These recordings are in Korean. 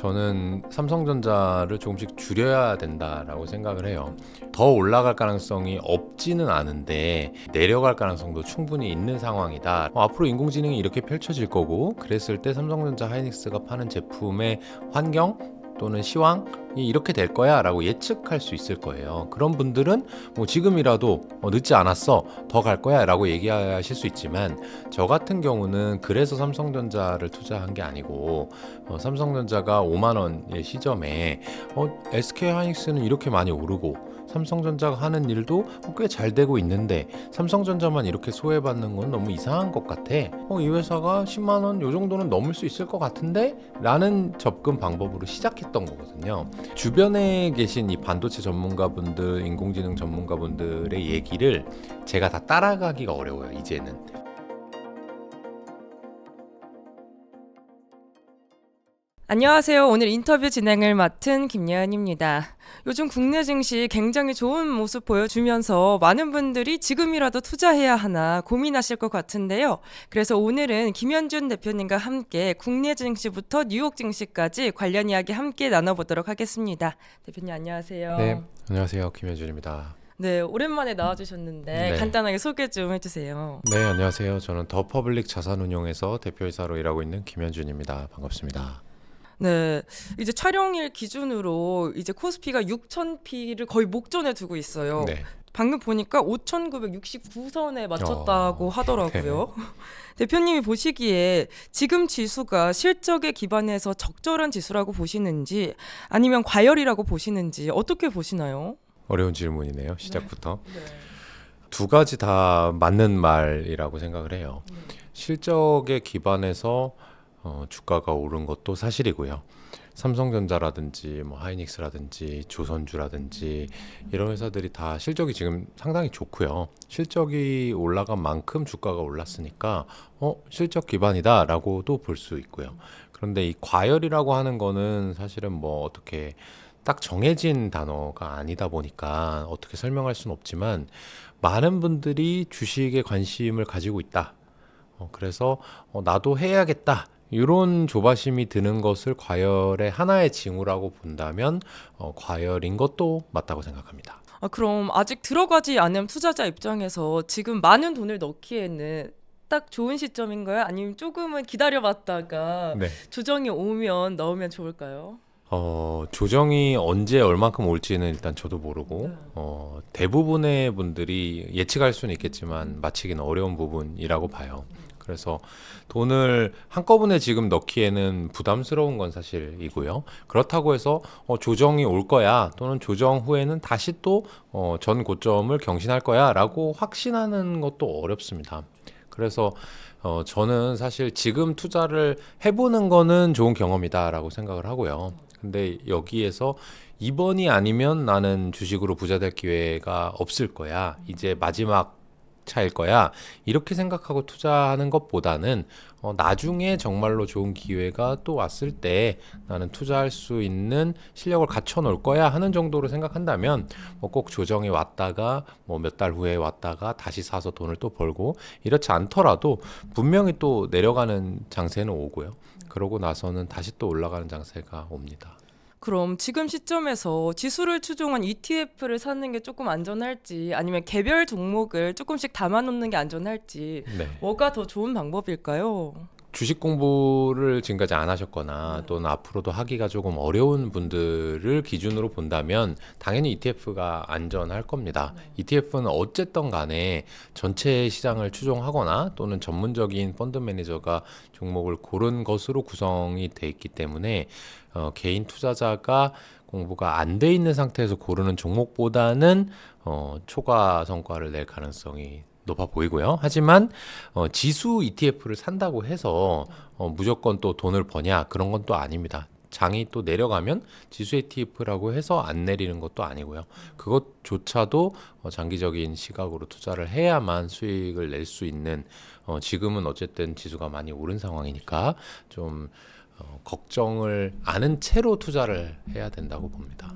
저는 삼성전자를 조금씩 줄여야 된다라고 생각을 해요. 더 올라갈 가능성이 없지는 않은데 내려갈 가능성도 충분히 있는 상황이다. 앞으로 인공지능이 이렇게 펼쳐질 거고, 그랬을 때 삼성전자 하이닉스가 파는 제품의 환경 또는 시황이 이렇게 될 거야 라고 예측할 수 있을 거예요. 그런 분들은 뭐 지금이라도 늦지 않았어, 더 갈 거야 라고 얘기하실 수 있지만, 저 같은 경우는 그래서 삼성전자를 투자한 게 아니고, 삼성전자가 5만 원의 시점에 SK하이닉스는 이렇게 많이 오르고 삼성전자가 하는 일도 꽤 잘 되고 있는데 삼성전자만 이렇게 소외받는 건 너무 이상한 것 같아. 이 회사가 10만 원 요 정도는 넘을 수 있을 것 같은데? 라는 접근 방법으로 시작했던 거거든요. 주변에 계신 이 반도체 전문가분들, 인공지능 전문가분들의 얘기를 제가 다 따라가기가 어려워요, 이제는. 안녕하세요. 오늘 인터뷰 진행을 맡은 김예은입니다. 요즘 국내 증시 굉장히 좋은 모습 보여주면서 많은 분들이 지금이라도 투자해야 하나 고민하실 것 같은데요. 그래서 오늘은 김현준 대표님과 함께 국내 증시부터 뉴욕 증시까지 관련 이야기 함께 나눠보도록 하겠습니다. 대표님 안녕하세요. 네, 안녕하세요. 김현준입니다. 네, 오랜만에 나와주셨는데 네. 간단하게 소개 좀 해주세요. 네, 안녕하세요. 저는 더 퍼블릭 자산운용에서 대표이사로 일하고 있는 김현준입니다. 반갑습니다. 네, 이제 촬영일 기준으로 이제 코스피가 6,000피를 거의 목전에 두고 있어요. 네. 방금 보니까 5,969선에 맞췄다고 하더라고요. 네. 대표님이 보시기에 지금 지수가 실적에 기반해서 적절한 지수라고 보시는지 아니면 과열이라고 보시는지 어떻게 보시나요? 어려운 질문이네요. 시작부터. 네. 두 가지 다 맞는 말이라고 생각을 해요. 실적에 기반해서 주가가 오른 것도 사실이고요. 삼성전자라든지 뭐 하이닉스라든지 조선주라든지 이런 회사들이 다 실적이 지금 상당히 좋고요. 실적이 올라간 만큼 주가가 올랐으니까 실적 기반이다라고도 볼 수 있고요. 그런데 이 과열이라고 하는 거는 사실은 뭐 어떻게 딱 정해진 단어가 아니다 보니까 어떻게 설명할 수는 없지만, 많은 분들이 주식에 관심을 가지고 있다. 그래서 나도 해야겠다. 이런 조바심이 드는 것을 과열의 하나의 징후라고 본다면 과열인 것도 맞다고 생각합니다. 그럼 아직 들어가지 않은 투자자 입장에서 지금 많은 돈을 넣기에는 딱 좋은 시점인가요? 아니면 조금은 기다려봤다가 네. 조정이 오면 넣으면 좋을까요? 조정이 언제 얼만큼 올지는 일단 저도 모르고, 대부분의 분들이 예측할 수는 있겠지만 마치기는 어려운 부분이라고 봐요. 그래서 돈을 한꺼번에 지금 넣기에는 부담스러운 건 사실이고요. 그렇다고 해서 조정이 올 거야, 또는 조정 후에는 다시 또 전 고점을 경신할 거야 라고 확신하는 것도 어렵습니다. 그래서 저는 사실 지금 투자를 해보는 거는 좋은 경험이다라고 생각을 하고요. 근데 여기에서 이번이 아니면 나는 주식으로 부자 될 기회가 없을 거야, 이제 마지막 차일 거야, 이렇게 생각하고 투자하는 것보다는 나중에 정말로 좋은 기회가 또 왔을 때 나는 투자할 수 있는 실력을 갖춰 놓을 거야 하는 정도로 생각한다면, 꼭 조정이 왔다가 뭐 몇 달 후에 왔다가 다시 사서 돈을 또 벌고 이렇지 않더라도 분명히 또 내려가는 장세는 오고요. 그러고 나서는 다시 또 올라가는 장세가 옵니다. 그럼 지금 시점에서 지수를 추종한 ETF를 사는 게 조금 안전할지 아니면 개별 종목을 조금씩 담아놓는 게 안전할지 네. 뭐가 더 좋은 방법일까요? 주식 공부를 지금까지 안 하셨거나 또는 앞으로도 하기가 조금 어려운 분들을 기준으로 본다면 당연히 ETF가 안전할 겁니다. ETF는 어쨌든 간에 전체 시장을 추종하거나 또는 전문적인 펀드 매니저가 종목을 고른 것으로 구성이 돼 있기 때문에 개인 투자자가 공부가 안 돼 있는 상태에서 고르는 종목보다는 초과 성과를 낼 가능성이 높아 보이고요. 하지만 지수 ETF를 산다고 해서 무조건 또 돈을 버냐, 그런 건 또 아닙니다. 장이 또 내려가면 지수 ETF라고 해서 안 내리는 것도 아니고요. 그것조차도 장기적인 시각으로 투자를 해야만 수익을 낼 수 있는, 지금은 어쨌든 지수가 많이 오른 상황이니까 좀 걱정을 안은 채로 투자를 해야 된다고 봅니다.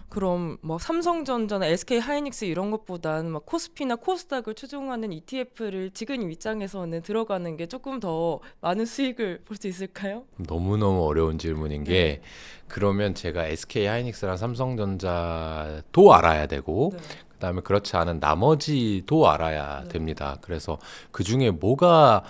그럼 뭐 삼성전자나 SK 하이닉스 이런 것보단 막 코스피나 코스닥을 추종하는 ETF를 지금 입장에서는 들어가는 게 조금 더 많은 수익을 볼 수 있을까요? 너무너무 어려운 질문인 네. 게 그러면 제가 SK 하이닉스랑 삼성전자도 알아야 되고 네. 그다음에 그렇지 않은 나머지도 알아야 네. 됩니다. 그래서 그 중에 뭐가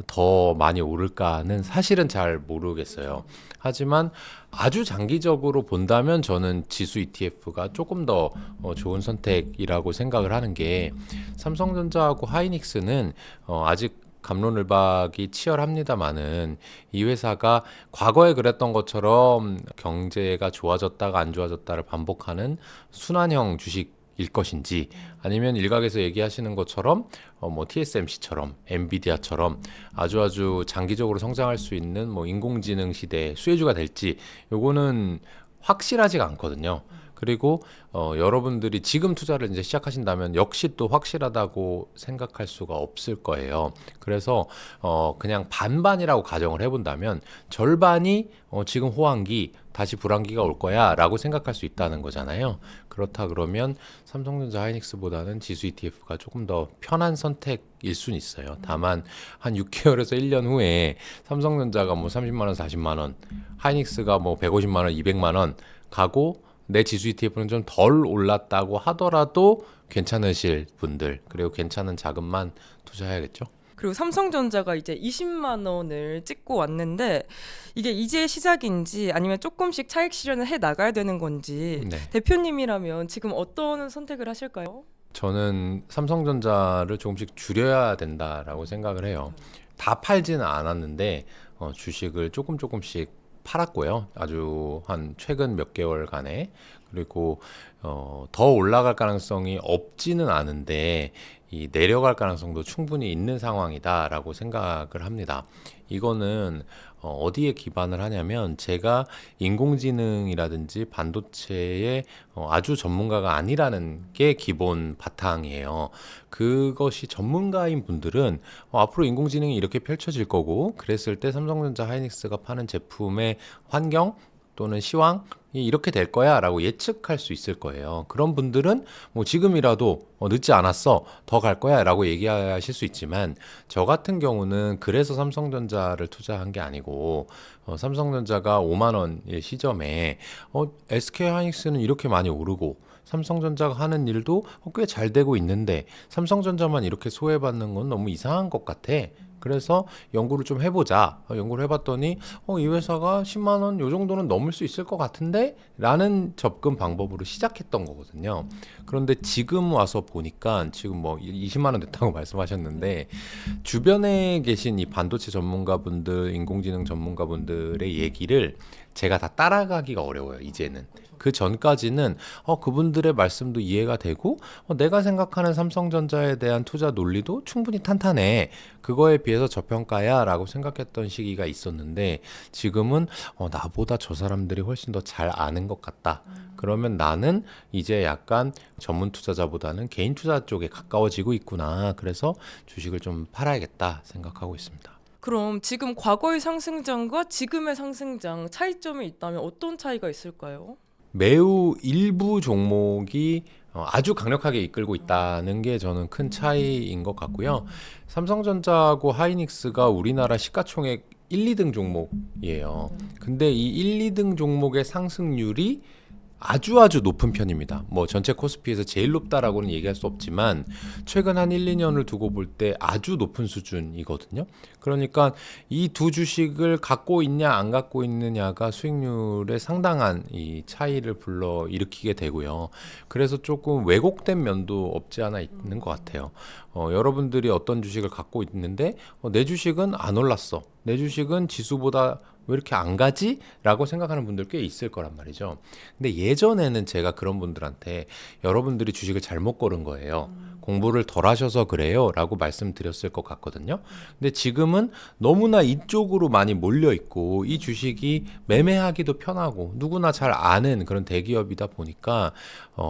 더 많이 오를까는 사실은 잘 모르겠어요. 하지만 아주 장기적으로 본다면 저는 지수 ETF가 조금 더 좋은 선택이라고 생각을 하는 게 삼성전자하고 하이닉스는 아직 갑론을박이 치열합니다마는 이 회사가 과거에 그랬던 것처럼 경제가 좋아졌다가 안 좋아졌다를 반복하는 순환형 주식일 것인지 아니면 일각에서 얘기하시는 것처럼 뭐 TSMC처럼 엔비디아처럼 아주 장기적으로 성장할 수 있는 뭐 인공지능 시대의 수혜주가 될지 요거는 확실하지가 않거든요. 그리고 여러분들이 지금 투자를 이제 시작하신다면 역시 또 확실하다고 생각할 수가 없을 거예요. 그래서 그냥 반반이라고 가정을 해본다면 절반이 지금 호황기 다시 불황기가 올 거야라고 생각할 수 있다는 거잖아요. 그렇다 그러면 삼성전자 하이닉스보다는 지수 ETF가 조금 더 편한 선택일 수는 있어요. 다만 한 6개월에서 1년 후에 삼성전자가 뭐 30만 원, 40만 원, 하이닉스가 뭐 150만 원, 200만 원 가고 내 지수 ETF는 좀 덜 올랐다고 하더라도 괜찮으실 분들 그리고 괜찮은 자금만 투자해야겠죠. 그리고 삼성전자가 이제 20만 원을 찍고 왔는데 이게 이제 시작인지 아니면 조금씩 차익 실현을 해 나가야 되는 건지 네. 대표님이라면 지금 어떤 선택을 하실까요? 저는 삼성전자를 조금씩 줄여야 된다라고 생각을 해요. 다 팔지는 않았는데 주식을 조금씩 팔았고요. 아주 한 최근 몇 개월간에 그리고 더 올라갈 가능성이 없지는 않은데 이 내려갈 가능성도 충분히 있는 상황이다라고 생각을 합니다. 이거는 어디에 기반을 하냐면 제가 인공지능이라든지 반도체의 아주 전문가가 아니라는 게 기본 바탕이에요. 그것이 전문가인 분들은 앞으로 인공지능이 이렇게 펼쳐질 거고 그랬을 때 삼성전자 하이닉스가 파는 제품의 환경 또는 시황이 이렇게 될 거야 라고 예측할 수 있을 거예요. 그런 분들은 뭐 지금이라도 늦지 않았어 더 갈 거야 라고 얘기하실 수 있지만 저 같은 경우는 그래서 삼성전자를 투자한 게 아니고 삼성전자가 5만 원의 시점에 SK 하이닉스는 이렇게 많이 오르고 삼성전자가 하는 일도 꽤 잘 되고 있는데 삼성전자만 이렇게 소외받는 건 너무 이상한 것 같아. 그래서 연구를 좀 해보자. 연구를 해봤더니 이 회사가 10만 원 요 정도는 넘을 수 있을 것 같은데? 라는 접근 방법으로 시작했던 거거든요. 그런데 지금 와서 보니까 지금 뭐 20만 원 됐다고 말씀하셨는데 주변에 계신 이 반도체 전문가분들, 인공지능 전문가분들의 얘기를 제가 다 따라가기가 어려워요, 이제는. 그 전까지는 그분들의 말씀도 이해가 되고 내가 생각하는 삼성전자에 대한 투자 논리도 충분히 탄탄해. 그거에 비해서 저평가야 라고 생각했던 시기가 있었는데 지금은 나보다 저 사람들이 훨씬 더 잘 아는 것 같다. 그러면 나는 이제 약간 전문 투자자보다는 개인 투자 쪽에 가까워지고 있구나. 그래서 주식을 좀 팔아야겠다 생각하고 있습니다. 그럼 지금 과거의 상승장과 지금의 상승장 차이점이 있다면 어떤 차이가 있을까요? 매우 일부 종목이 아주 강력하게 이끌고 있다는 게 저는 큰 차이인 것 같고요. 삼성전자하고 하이닉스가 우리나라 시가총액 1, 2등 종목이에요. 근데 이 1, 2등 종목의 상승률이 아주 높은 편입니다. 뭐 전체 코스피에서 제일 높다라고는 얘기할 수 없지만 최근 한 1, 2년을 두고 볼 때 아주 높은 수준이거든요. 그러니까 이 두 주식을 갖고 있냐 안 갖고 있느냐가 수익률에 상당한 이 차이를 불러 일으키게 되고요. 그래서 조금 왜곡된 면도 없지 않아 있는 것 같아요. 여러분들이 어떤 주식을 갖고 있는데 내 주식은 안 올랐어. 내 주식은 지수보다 왜 이렇게 안 가지? 라고 생각하는 분들 꽤 있을 거란 말이죠. 근데 예전에는 제가 그런 분들한테 여러분들이 주식을 잘못 고른 거예요. 공부를 덜 하셔서 그래요 라고 말씀드렸을 것 같거든요. 근데 지금은 너무나 이쪽으로 많이 몰려 있고 이 주식이 매매하기도 편하고 누구나 잘 아는 그런 대기업이다 보니까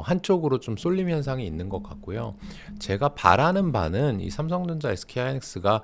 한쪽으로 좀 쏠림 현상이 있는 것 같고요. 제가 바라는 바는 이 삼성전자, SK하이닉스가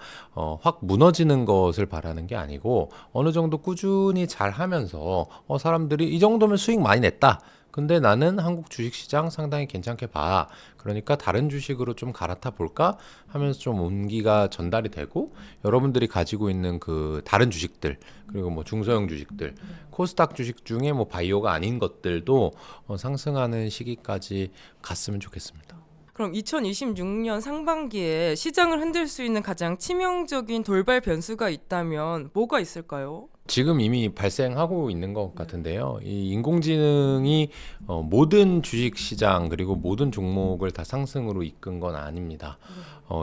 확 무너지는 것을 바라는 게 아니고 어느 정도 꾸준히 잘 하면서 사람들이 이 정도면 수익 많이 냈다. 근데 나는 한국 주식시장 상당히 괜찮게 봐. 그러니까 다른 주식으로 좀 갈아타 볼까 하면서 좀 온기가 전달이 되고 여러분들이 가지고 있는 그 다른 주식들 그리고 뭐 중소형 주식들 코스닥 주식 중에 뭐 바이오가 아닌 것들도 상승하는 시기까지 갔으면 좋겠습니다. 그럼 2026년 상반기에 시장을 흔들 수 있는 가장 치명적인 돌발 변수가 있다면 뭐가 있을까요? 지금 이미 발생하고 있는 것 같은데요. 이 인공지능이 모든 주식 시장 그리고 모든 종목을 다 상승으로 이끈 건 아닙니다.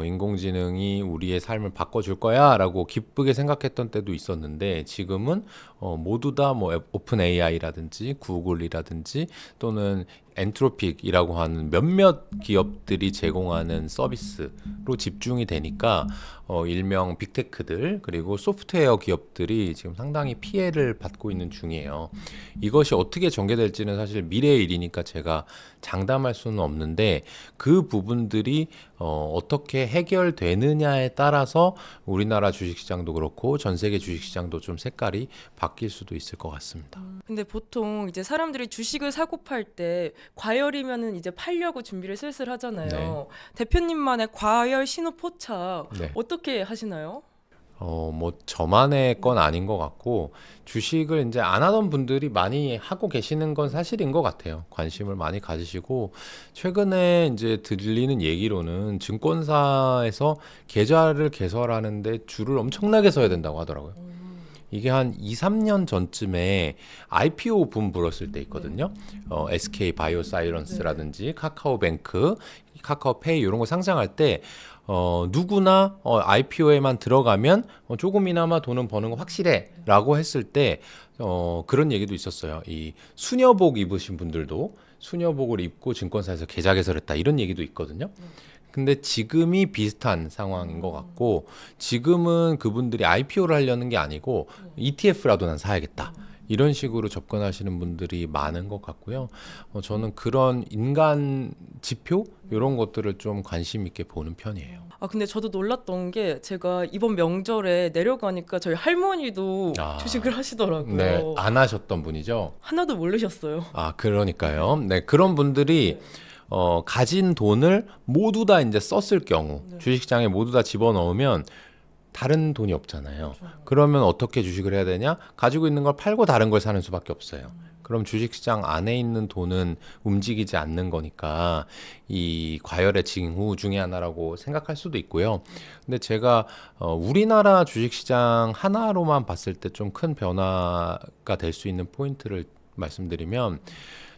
인공지능이 우리의 삶을 바꿔줄 거야라고 기쁘게 생각했던 때도 있었는데 지금은 모두 다 뭐 오픈 AI라든지 구글이라든지 또는 엔트로픽이라고 하는 몇몇 기업들이 제공하는 서비스로 집중이 되니까 일명 빅테크들 그리고 소프트웨어 기업들이 지금 상당히 피해를 받고 있는 중이에요. 이것이 어떻게 전개될지는 사실 미래의 일이니까 제가 장담할 수는 없는데 그 부분들이 어떻게 해결되느냐에 따라서 우리나라 주식시장도 그렇고 전 세계 주식시장도 좀 색깔이 바뀔 수도 있을 것 같습니다. 근데 보통 이제 사람들이 주식을 사고 팔 때 과열이면은 이제 팔려고 준비를 슬슬 하잖아요. 네. 대표님만의 과열 신호 포착 네. 어떻게 하시나요? 뭐 저만의 건 아닌 것 같고 주식을 이제 안 하던 분들이 많이 하고 계시는 건 사실인 것 같아요. 관심을 많이 가지시고 최근에 이제 들리는 얘기로는 증권사에서 계좌를 개설하는데 줄을 엄청나게 서야 된다고 하더라고요. 이게 한 2, 3년 전쯤에 IPO 붐 불었을 때 있거든요. SK 바이오사이런스라든지 카카오뱅크, 카카오페이 이런 거 상장할 때 누구나 IPO에만 들어가면 조금이나마 돈은 버는 거 확실해 라고 했을 때 그런 얘기도 있었어요. 이 수녀복 입으신 분들도 수녀복을 입고 증권사에서 계좌 개설했다 이런 얘기도 있거든요. 근데 지금이 비슷한 상황인 것 같고 지금은 그분들이 IPO를 하려는 게 아니고 ETF라도 난 사야겠다. 이런 식으로 접근하시는 분들이 많은 것 같고요. 저는 그런 인간 지표 이런 것들을 좀 관심 있게 보는 편이에요. 아 근데 저도 놀랐던 게 제가 이번 명절에 내려가니까 저희 할머니도 주식을 하시더라고요. 네, 안 하셨던 분이죠. 하나도 모르셨어요. 아, 그러니까요. 네, 그런 분들이 가진 돈을 모두 다 이제 썼을 경우 주식시장에 모두 다 집어넣으면 다른 돈이 없잖아요. 그러면 어떻게 주식을 해야 되냐? 가지고 있는 걸 팔고 다른 걸 사는 수밖에 없어요. 그럼 주식시장 안에 있는 돈은 움직이지 않는 거니까 이 과열의 징후 중에 하나라고 생각할 수도 있고요. 근데 제가 우리나라 주식시장 하나로만 봤을 때 좀 큰 변화가 될 수 있는 포인트를 말씀드리면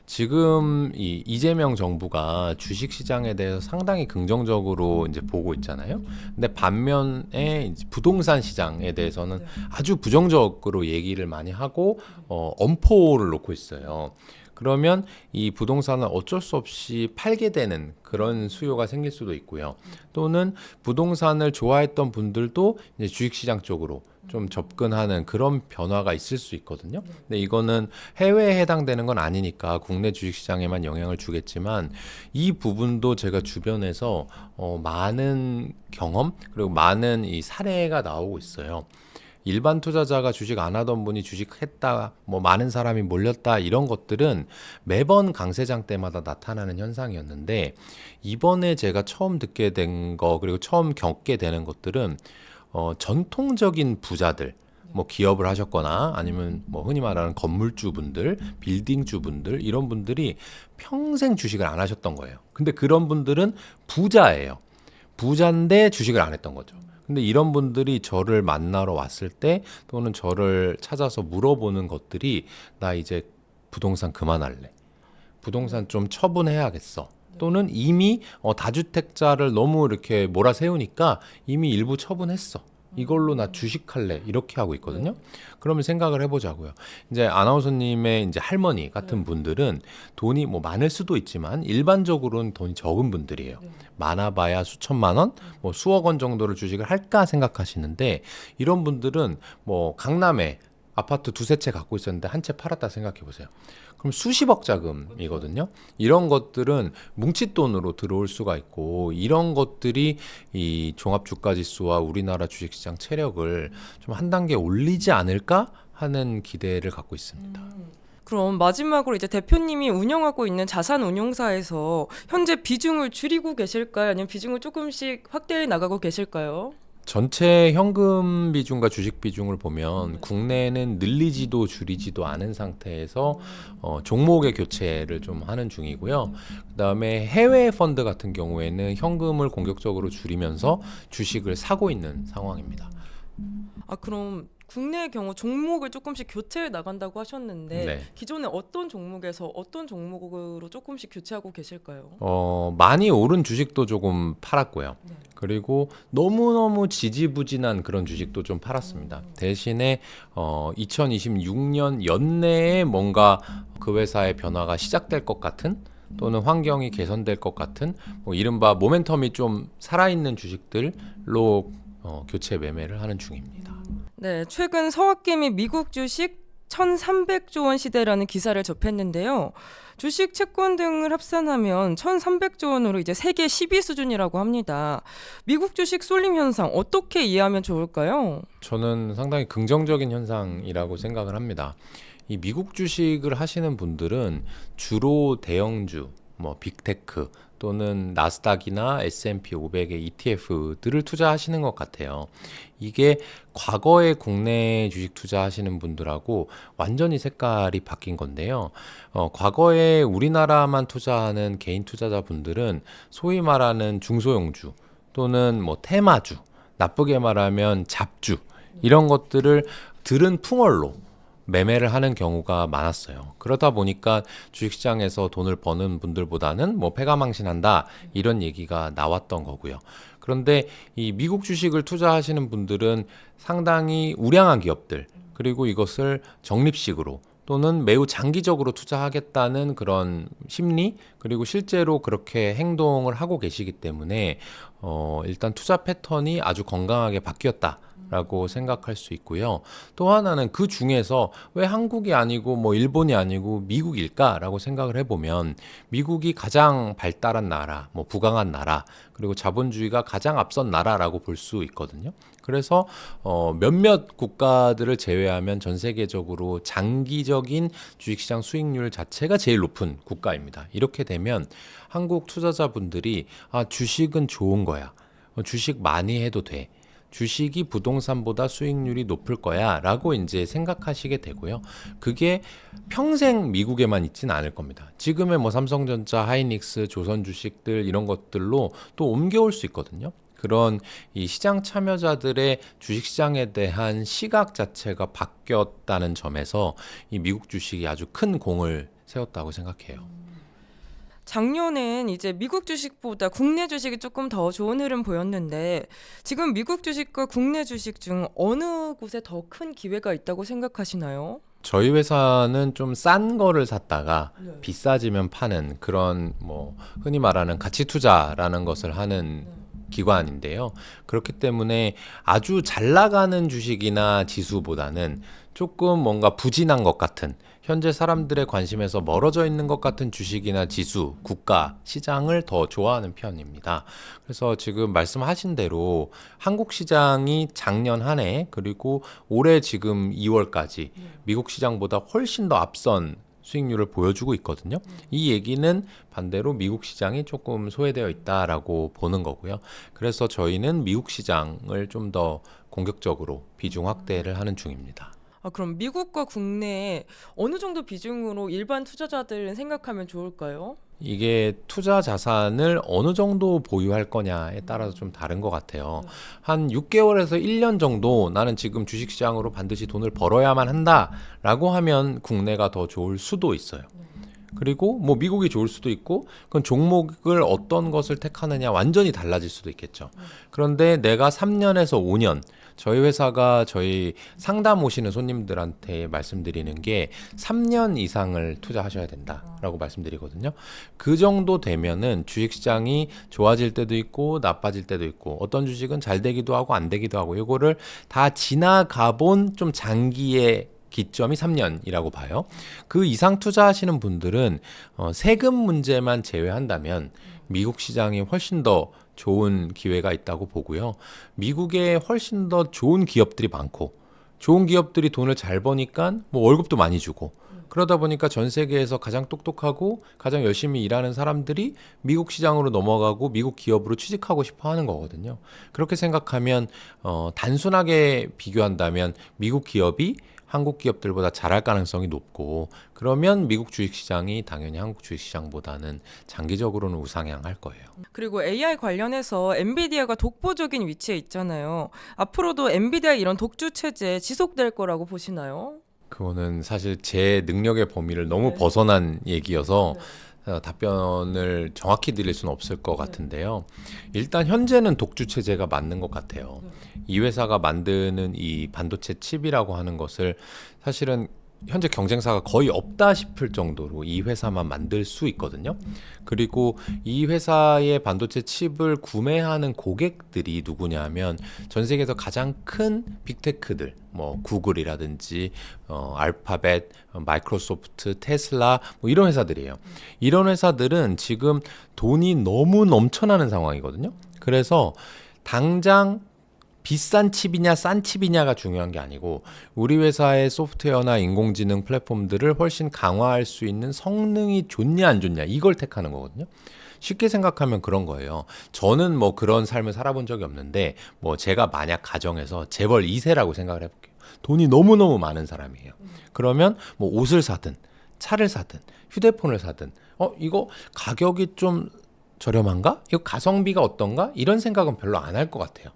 지금 이 이재명 정부가 주식 시장에 대해서 상당히 긍정적으로 이제 보고 있잖아요. 근데 반면에 이제 부동산 시장에 대해서는 아주 부정적으로 얘기를 많이 하고 엄포를 놓고 있어요. 그러면 이 부동산을 어쩔 수 없이 팔게 되는 그런 수요가 생길 수도 있고요. 또는 부동산을 좋아했던 분들도 이제 주식시장 쪽으로 좀 접근하는 그런 변화가 있을 수 있거든요. 근데 이거는 해외에 해당되는 건 아니니까 국내 주식시장에만 영향을 주겠지만 이 부분도 제가 주변에서 많은 경험 그리고 많은 이 사례가 나오고 있어요. 일반 투자자가 주식 안 하던 분이 주식했다, 뭐 많은 사람이 몰렸다 이런 것들은 매번 강세장 때마다 나타나는 현상이었는데 이번에 제가 처음 듣게 된 거 그리고 처음 겪게 되는 것들은 전통적인 부자들 뭐 기업을 하셨거나 아니면 뭐 흔히 말하는 건물주분들, 빌딩주분들 이런 분들이 평생 주식을 안 하셨던 거예요. 근데 그런 분들은 부자예요. 부자인데 주식을 안 했던 거죠. 근데 이런 분들이 저를 만나러 왔을 때 또는 저를 찾아서 물어보는 것들이 나 이제 부동산 그만할래. 부동산 좀 처분해야겠어. 또는 이미 다주택자를 너무 이렇게 몰아세우니까 이미 일부 처분했어. 이걸로 나 주식할래. 이렇게 하고 있거든요. 그러면 생각을 해보자고요. 이제 아나운서님의 이제 할머니 같은 분들은 돈이 뭐 많을 수도 있지만 일반적으로는 돈이 적은 분들이에요. 많아봐야 수천만 원, 뭐 수억 원 정도를 주식을 할까 생각하시는데 이런 분들은 뭐 강남에 아파트 두세 채 갖고 있었는데 한 채 팔았다 생각해 보세요. 그럼 수십억 자금이거든요. 이런 것들은 뭉칫돈으로 들어올 수가 있고 이런 것들이 이 종합주가지수와 우리나라 주식시장 체력을 좀 한 단계 올리지 않을까 하는 기대를 갖고 있습니다. 그럼 마지막으로 이제 대표님이 운영하고 있는 자산 운용사에서 현재 비중을 줄이고 계실까요? 아니면 비중을 조금씩 확대해 나가고 계실까요? 전체 현금 비중과 주식 비중을 보면 국내는 늘리지도 줄이지도 않은 상태에서 종목의 교체를 좀 하는 중이고요. 그다음에 해외 펀드 같은 경우에는 현금을 공격적으로 줄이면서 주식을 사고 있는 상황입니다. 아, 그럼 국내의 경우 종목을 조금씩 교체해 나간다고 하셨는데 네. 기존에 어떤 종목에서 어떤 종목으로 조금씩 교체하고 계실까요? 많이 오른 주식도 조금 팔았고요. 그리고 너무너무 지지부진한 그런 주식도 좀 팔았습니다. 대신에 2026년 연내에 뭔가 그 회사의 변화가 시작될 것 같은 또는 환경이 개선될 것 같은 뭐 이른바 모멘텀이 좀 살아있는 주식들로 교체 매매를 하는 중입니다. 네, 최근 서학개미 미국 주식 1,300조 원 시대라는 기사를 접했는데요. 주식 채권 등을 합산하면 1,300조 원으로 이제 세계 10위 수준이라고 합니다. 미국 주식 쏠림 현상 어떻게 이해하면 좋을까요? 저는 상당히 긍정적인 현상이라고 생각을 합니다. 이 미국 주식을 하시는 분들은 주로 대형주, 뭐 빅테크 또는 나스닥이나 S&P 500의 ETF들을 투자하시는 것 같아요. 이게 과거에 국내 주식 투자하시는 분들하고 완전히 색깔이 바뀐 건데요. 과거에 우리나라만 투자하는 개인 투자자분들은 소위 말하는 중소형주 또는 뭐 테마주, 나쁘게 말하면 잡주 이런 것들을 들은 풍월로 매매를 하는 경우가 많았어요. 그러다 보니까 주식시장에서 돈을 버는 분들보다는 뭐 패가망신한다 이런 얘기가 나왔던 거고요. 그런데 이 미국 주식을 투자하시는 분들은 상당히 우량한 기업들 그리고 이것을 적립식으로 또는 매우 장기적으로 투자하겠다는 그런 심리 그리고 실제로 그렇게 행동을 하고 계시기 때문에 일단 투자 패턴이 아주 건강하게 바뀌었다라고 생각할 수 있고요. 또 하나는 그 중에서 왜 한국이 아니고 뭐 일본이 아니고 미국일까라고 생각을 해보면 미국이 가장 발달한 나라, 뭐 부강한 나라 그리고 자본주의가 가장 앞선 나라라고 볼 수 있거든요. 그래서 몇몇 국가들을 제외하면 전 세계적으로 장기적인 주식시장 수익률 자체가 제일 높은 국가입니다. 이렇게 되면 한국 투자자분들이 주식은 좋은 거야. 주식 많이 해도 돼. 주식이 부동산보다 수익률이 높을 거야 라고 이제 생각하시게 되고요. 그게 평생 미국에만 있진 않을 겁니다. 지금의 뭐 삼성전자, 하이닉스, 조선 주식들 이런 것들로 또 옮겨올 수 있거든요. 그런 이 시장 참여자들의 주식시장에 대한 시각 자체가 바뀌었다는 점에서 이 미국 주식이 아주 큰 공을 세웠다고 생각해요. 작년엔 이제 미국 주식보다 국내 주식이 조금 더 좋은 흐름 보였는데 지금 미국 주식과 국내 주식 중 어느 곳에 더 큰 기회가 있다고 생각하시나요? 저희 회사는 좀 싼 거를 샀다가 비싸지면 파는 그런 뭐 흔히 말하는 가치 투자라는 것을 하는 기관인데요. 그렇기 때문에 아주 잘 나가는 주식이나 지수보다는 조금 뭔가 부진한 것 같은 현재 사람들의 관심에서 멀어져 있는 것 같은 주식이나 지수, 국가, 시장을 더 좋아하는 편입니다. 그래서 지금 말씀하신 대로 한국 시장이 작년 한 해 그리고 올해 지금 2월까지 미국 시장보다 훨씬 더 앞선 수익률을 보여주고 있거든요. 이 얘기는 반대로 미국 시장이 조금 소외되어 있다라고 보는 거고요. 그래서 저희는 미국 시장을 좀 더 공격적으로 비중 확대를 하는 중입니다. 그럼 미국과 국내에 어느 정도 비중으로 일반 투자자들은 생각하면 좋을까요? 이게 투자 자산을 어느 정도 보유할 거냐에 따라서 좀 다른 것 같아요. 한 6개월에서 1년 정도 나는 지금 주식시장으로 반드시 돈을 벌어야만 한다라고 하면 국내가 더 좋을 수도 있어요. 그리고 뭐 미국이 좋을 수도 있고 그건 종목을 어떤 것을 택하느냐 완전히 달라질 수도 있겠죠. 그런데 내가 3년에서 5년 저희 회사가 저희 상담 오시는 손님들한테 말씀드리는 게 3년 이상을 투자하셔야 된다라고 말씀드리거든요. 그 정도 되면은 주식시장이 좋아질 때도 있고 나빠질 때도 있고 어떤 주식은 잘 되기도 하고 안 되기도 하고 이거를 다 지나가 본 좀 장기의 기점이 3년이라고 봐요. 그 이상 투자하시는 분들은 세금 문제만 제외한다면 미국 시장이 훨씬 더 좋은 기회가 있다고 보고요. 미국에 훨씬 더 좋은 기업들이 많고 좋은 기업들이 돈을 잘 버니까 뭐 월급도 많이 주고 그러다 보니까 전 세계에서 가장 똑똑하고 가장 열심히 일하는 사람들이 미국 시장으로 넘어가고 미국 기업으로 취직하고 싶어 하는 거거든요. 그렇게 생각하면 단순하게 비교한다면 미국 기업이 한국 기업들보다 잘할 가능성이 높고, 그러면 미국 주식시장이 당연히 한국 주식시장보다는 장기적으로는 우상향할 거예요. 그리고 AI 관련해서 엔비디아가 독보적인 위치에 있잖아요. 앞으로도 엔비디아 이런 독주 체제 지속될 거라고 보시나요? 그거는 사실 제 능력의 범위를 너무 벗어난 얘기여서 답변을 정확히 드릴 수는 없을 것 같은데요. 일단 현재는 독주 체제가 맞는 것 같아요. 이 회사가 만드는 이 반도체 칩이라고 하는 것을 사실은 현재 경쟁사가 거의 없다 싶을 정도로 이 회사만 만들 수 있거든요. 그리고 이 회사의 반도체 칩을 구매하는 고객들이 누구냐면 전 세계에서 가장 큰 빅테크들, 뭐 구글이라든지 알파벳, 마이크로소프트, 테슬라 뭐 이런 회사들이에요. 이런 회사들은 지금 돈이 너무 넘쳐나는 상황이거든요. 그래서 당장 비싼 칩이냐 싼 칩이냐가 중요한 게 아니고 우리 회사의 소프트웨어나 인공지능 플랫폼들을 훨씬 강화할 수 있는 성능이 좋냐 안 좋냐 이걸 택하는 거거든요. 쉽게 생각하면 그런 거예요. 저는 뭐 그런 삶을 살아본 적이 없는데 뭐 제가 만약 가정에서 재벌 2세라고 생각을 해볼게요. 돈이 너무너무 많은 사람이에요. 그러면 뭐 옷을 사든 차를 사든 휴대폰을 사든 이거 가격이 좀 저렴한가? 이거 가성비가 어떤가? 이런 생각은 별로 안 할 것 같아요.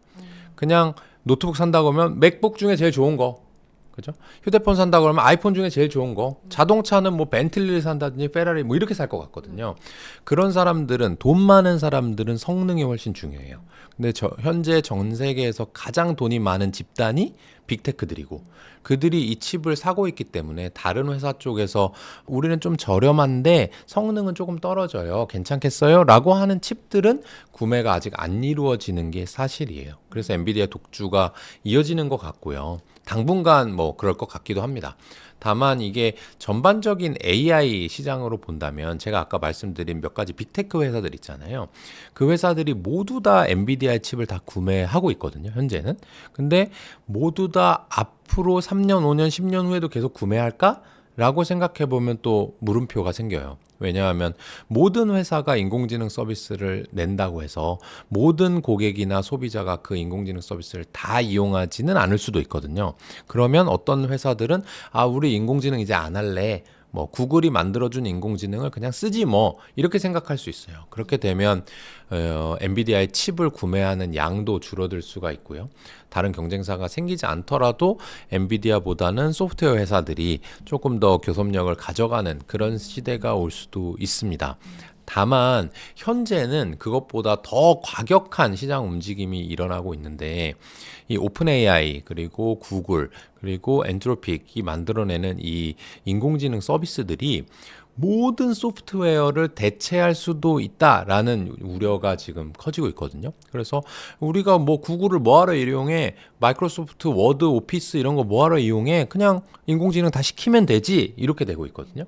그냥 노트북 산다고 하면 맥북 중에 제일 좋은 거, 그죠? 휴대폰 산다고 하면 아이폰 중에 제일 좋은 거, 자동차는 뭐 벤틀리를 산다든지 페라리 뭐 이렇게 살 것 같거든요. 그런 사람들은, 돈 많은 사람들은 성능이 훨씬 중요해요. 근데 현재 전 세계에서 가장 돈이 많은 집단이 빅테크들이고, 그들이 이 칩을 사고 있기 때문에 다른 회사 쪽에서 우리는 좀 저렴한데 성능은 조금 떨어져요, 괜찮겠어요? 라고 하는 칩들은 구매가 아직 안 이루어지는 게 사실이에요. 그래서 엔비디아 독주가 이어지는 것 같고요. 당분간 뭐 그럴 것 같기도 합니다. 다만 이게 전반적인 AI 시장으로 본다면 제가 아까 말씀드린 몇 가지 빅테크 회사들 있잖아요. 그 회사들이 모두 다 엔비디아 칩을 다 구매하고 있거든요, 현재는. 근데 모두 다 앞으로 3년, 5년, 10년 후에도 계속 구매할까? 라고 생각해 보면 또 물음표가 생겨요. 왜냐하면 모든 회사가 인공지능 서비스를 낸다고 해서 모든 고객이나 소비자가 그 인공지능 서비스를 다 이용하지는 않을 수도 있거든요. 그러면 어떤 회사들은 우리 인공지능 이제 안 할래. 뭐 구글이 만들어준 인공지능을 그냥 쓰지 뭐 이렇게 생각할 수 있어요. 그렇게 되면 엔비디아의 칩을 구매하는 양도 줄어들 수가 있고요. 다른 경쟁사가 생기지 않더라도 엔비디아보다는 소프트웨어 회사들이 조금 더 교섭력을 가져가는 그런 시대가 올 수도 있습니다. 다만 현재는 그것보다 더 과격한 시장 움직임이 일어나고 있는데, 이 오픈 AI 그리고 구글 그리고 엔트로픽이 만들어내는 이 인공지능 서비스들이 모든 소프트웨어를 대체할 수도 있다라는 우려가 지금 커지고 있거든요. 그래서 우리가 뭐 구글을 뭐하러 이용해, 마이크로소프트 워드, 오피스 이런 거 뭐하러 이용해, 그냥 인공지능 다 시키면 되지, 이렇게 되고 있거든요.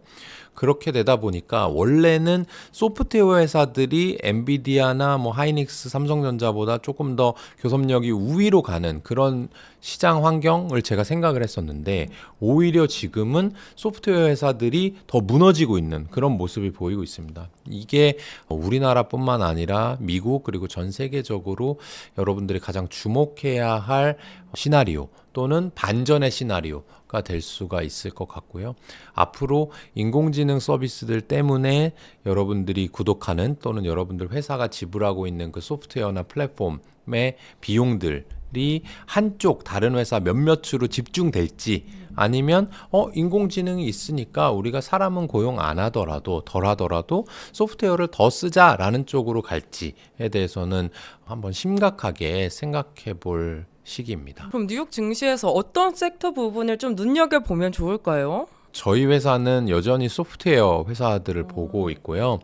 그렇게 되다 보니까 원래는 소프트웨어 회사들이 엔비디아나 뭐 하이닉스, 삼성전자보다 조금 더 교섭력이 우위로 가는 그런 시장 환경을 제가 생각을 했었는데, 오히려 지금은 소프트웨어 회사들이 더 무너지고 있는 그런 모습이 보이고 있습니다. 이게 우리나라뿐만 아니라 미국 그리고 전 세계적으로 여러분들이 가장 주목해야 할 시나리오 또는 반전의 시나리오가 될 수가 있을 것 같고요. 앞으로 인공지능 서비스들 때문에 여러분들이 구독하는 또는 여러분들 회사가 지불하고 있는 그 소프트웨어나 플랫폼의 비용들이 한쪽 다른 회사 몇몇으로 집중될지, 아니면 인공지능이 있으니까 우리가 사람은 고용 안 하더라도 덜 하더라도 소프트웨어를 더 쓰자라는 쪽으로 갈지에 대해서는 한번 심각하게 생각해 볼 시기입니다. 그럼 뉴욕 증시에서 어떤 섹터 부분을 좀 눈여겨보면 좋을까요? 저희 회사는 여전히 소프트웨어 회사들을 보고 있고요.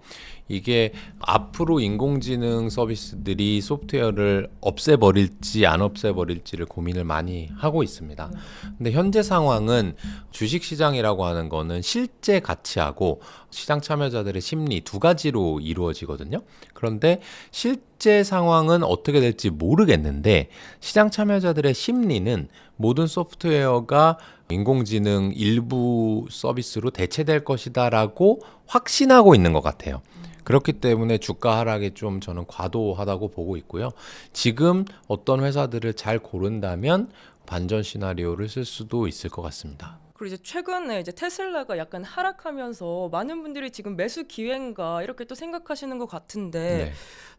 이게 앞으로 인공지능 서비스들이 소프트웨어를 없애버릴지 안 없애버릴지를 고민을 많이 하고 있습니다. 근데 현재 상황은 주식시장이라고 하는 거는 실제 가치하고 시장 참여자들의 심리 두 가지로 이루어지거든요. 그런데 실제 상황은 어떻게 될지 모르겠는데, 시장 참여자들의 심리는 모든 소프트웨어가 인공지능 일부 서비스로 대체될 것이다라고 확신하고 있는 것 같아요. 그렇기 때문에 주가 하락이 좀 저는 과도하다고 보고 있고요. 지금 어떤 회사들을 잘 고른다면 반전 시나리오를 쓸 수도 있을 것 같습니다. 그리고 이제 최근에 이제 테슬라가 약간 하락하면서 많은 분들이 지금 매수 기회인가 이렇게 또 생각하시는 것 같은데 네.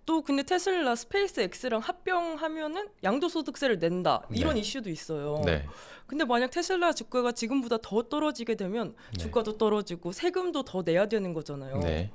또 근데 테슬라 스페이스 X랑 합병하면은 양도소득세를 낸다 이런 네. 이슈도 있어요. 네. 근데 만약 테슬라 주가가 지금보다 더 떨어지게 되면 주가도 떨어지고 세금도 더 내야 되는 거잖아요. 네.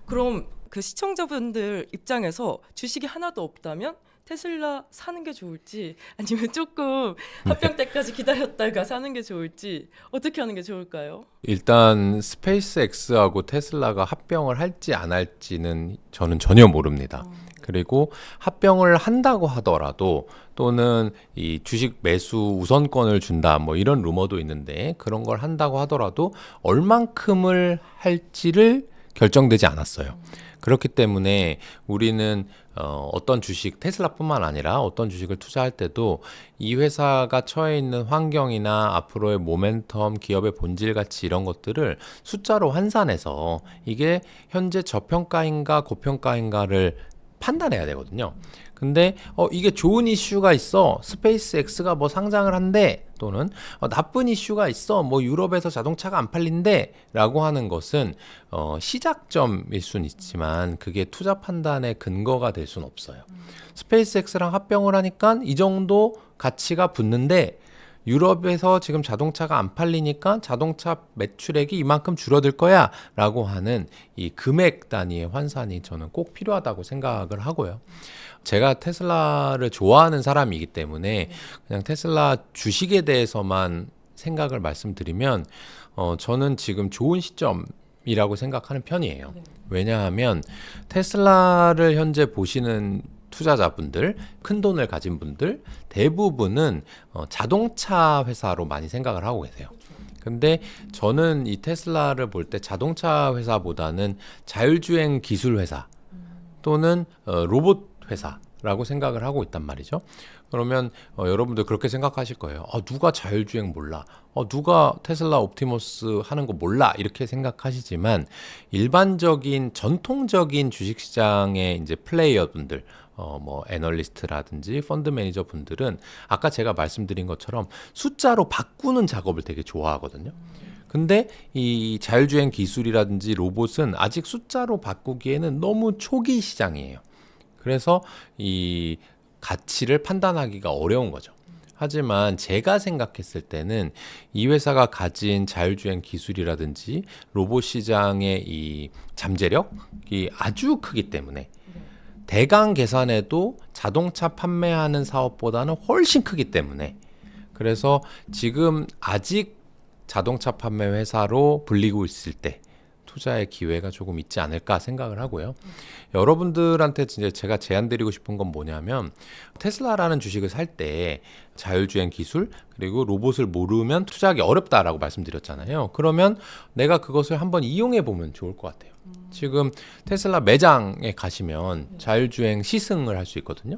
그럼 그 시청자분들 입장에서 주식이 하나도 없다면 테슬라 사는 게 좋을지 아니면 조금 합병 때까지 기다렸다가 사는 게 좋을지 어떻게 하는 게 좋을까요? 일단 스페이스X하고 테슬라가 합병을 할지 안 할지는 저는 전혀 모릅니다. 그리고 합병을 한다고 하더라도 또는 이 주식 매수 우선권을 준다 뭐 이런 루머도 있는데 그런 걸 한다고 하더라도 얼만큼을 할지를 결정되지 않았어요. 그렇기 때문에 우리는 어떤 주식, 테슬라뿐만 아니라 어떤 주식을 투자할 때도 이 회사가 처해 있는 환경이나 앞으로의 모멘텀, 기업의 본질 가치 이런 것들을 숫자로 환산해서 이게 현재 저평가인가 고평가인가를 판단해야 되거든요. 근데 이게 좋은 이슈가 있어. 스페이스X가 뭐 상장을 한대. 또는 나쁜 이슈가 있어. 뭐 유럽에서 자동차가 안 팔린대. 라고 하는 것은 시작점일 수는 있지만 그게 투자 판단의 근거가 될 수는 없어요. 스페이스X랑 합병을 하니까 이 정도 가치가 붙는데 유럽에서 지금 자동차가 안 팔리니까 자동차 매출액이 이만큼 줄어들 거야 라고 하는 이 금액 단위의 환산이 저는 꼭 필요하다고 생각을 하고요. 제가 테슬라를 좋아하는 사람이기 때문에 그냥 테슬라 주식에 대해서만 생각을 말씀드리면 저는 지금 좋은 시점이라고 생각하는 편이에요. 왜냐하면 테슬라를 현재 보시는 투자자분들, 큰 돈을 가진 분들 대부분은 자동차 회사로 많이 생각을 하고 계세요. 근데 저는 이 테슬라를 볼 때 자동차 회사보다는 자율주행 기술 회사 또는 로봇 회사라고 생각을 하고 있단 말이죠. 그러면 여러분들 그렇게 생각하실 거예요. 누가 자율주행 몰라? 누가 테슬라 옵티머스 하는 거 몰라? 이렇게 생각하시지만 일반적인 전통적인 주식시장의 이제 플레이어분들 뭐 애널리스트라든지 펀드 매니저 분들은 아까 제가 말씀드린 것처럼 숫자로 바꾸는 작업을 되게 좋아하거든요. 근데 이 자율주행 기술이라든지 로봇은 아직 숫자로 바꾸기에는 너무 초기 시장이에요. 그래서 이 가치를 판단하기가 어려운 거죠. 하지만 제가 생각했을 때는 이 회사가 가진 자율주행 기술이라든지 로봇 시장의 이 잠재력이 아주 크기 때문에 대강 계산해도 자동차 판매하는 사업보다는 훨씬 크기 때문에 그래서 지금 아직 자동차 판매 회사로 불리고 있을 때 투자의 기회가 조금 있지 않을까 생각을 하고요. 여러분들한테 진짜 제가 제안드리고 싶은 건 뭐냐면 테슬라라는 주식을 살 때 자율주행 기술 그리고 로봇을 모르면 투자하기 어렵다라고 말씀드렸잖아요. 그러면 내가 그것을 한번 이용해 보면 좋을 것 같아요. 지금 테슬라 매장에 가시면 자율주행 시승을 할 수 있거든요.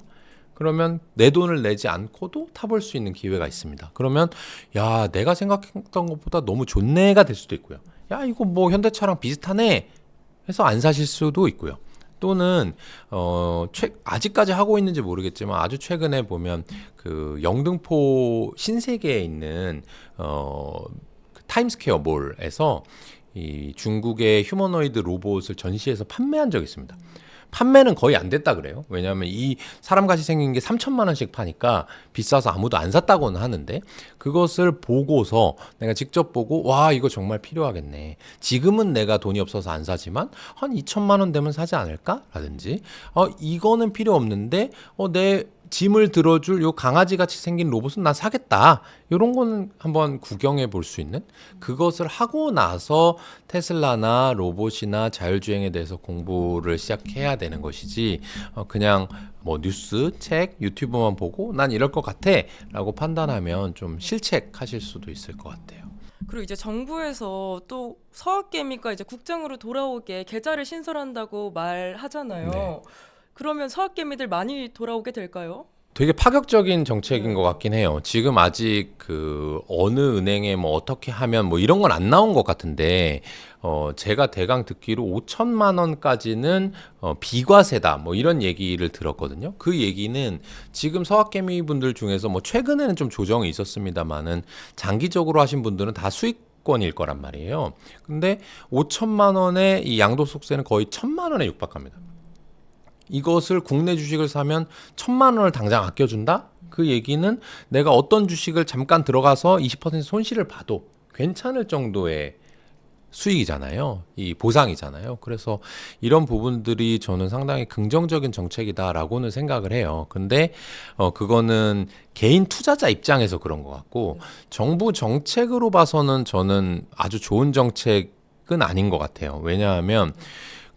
그러면 내 돈을 내지 않고도 타볼 수 있는 기회가 있습니다. 그러면 야 내가 생각했던 것보다 너무 좋네가 될 수도 있고요. 야 이거 뭐 현대차랑 비슷하네 해서 안 사실 수도 있고요. 또는 아직까지 하고 있는지 모르겠지만 아주 최근에 보면 그 영등포 신세계에 있는 타임스퀘어 몰에서 이 중국의 휴머노이드 로봇을 전시해서 판매한 적이 있습니다. 판매는 거의 안 됐다 그래요. 왜냐하면 이 사람같이 생긴 게 3천만 원씩 파니까 비싸서 아무도 안 샀다고는 하는데 그것을 보고서 내가 직접 보고 와 이거 정말 필요하겠네. 지금은 내가 돈이 없어서 안 사지만 한 2천만 원 되면 사지 않을까? 라든지 이거는 필요 없는데 내 짐을 들어줄 요 강아지 같이 생긴 로봇은 난 사겠다. 이런 거는 한번 구경해 볼 수 있는 그것을 하고 나서 테슬라나 로봇이나 자율주행에 대해서 공부를 시작해야 되는 것이지 그냥 뭐 뉴스, 책, 유튜브만 보고 난 이럴 것 같아 라고 판단하면 좀 실책하실 수도 있을 것 같아요. 그리고 이제 정부에서 또 서학개미가 이제 국장으로 돌아오게 계좌를 신설한다고 말하잖아요. 네. 그러면 서학개미들 많이 돌아오게 될까요? 되게 파격적인 정책인 것 같긴 해요. 지금 아직 그 어느 은행에 뭐 어떻게 하면 뭐 이런 건 안 나온 것 같은데, 제가 대강 듣기로 5천만 원까지는 비과세다 뭐 이런 얘기를 들었거든요. 그 얘기는 지금 서학개미 분들 중에서 뭐 최근에는 좀 조정이 있었습니다만은 장기적으로 하신 분들은 다 수익권일 거란 말이에요. 근데 5천만 원의 이 양도소득세는 거의 1,000만 원에 육박합니다. 이것을 국내 주식을 사면 1,000만 원을 당장 아껴준다? 그 얘기는 내가 어떤 주식을 잠깐 들어가서 20% 손실을 봐도 괜찮을 정도의 수익이잖아요. 이 보상이잖아요. 그래서 이런 부분들이 저는 상당히 긍정적인 정책이다라고는 생각을 해요. 근데 그거는 개인 투자자 입장에서 그런 것 같고, 정부 정책으로 봐서는 저는 아주 좋은 정책은 아닌 것 같아요. 왜냐하면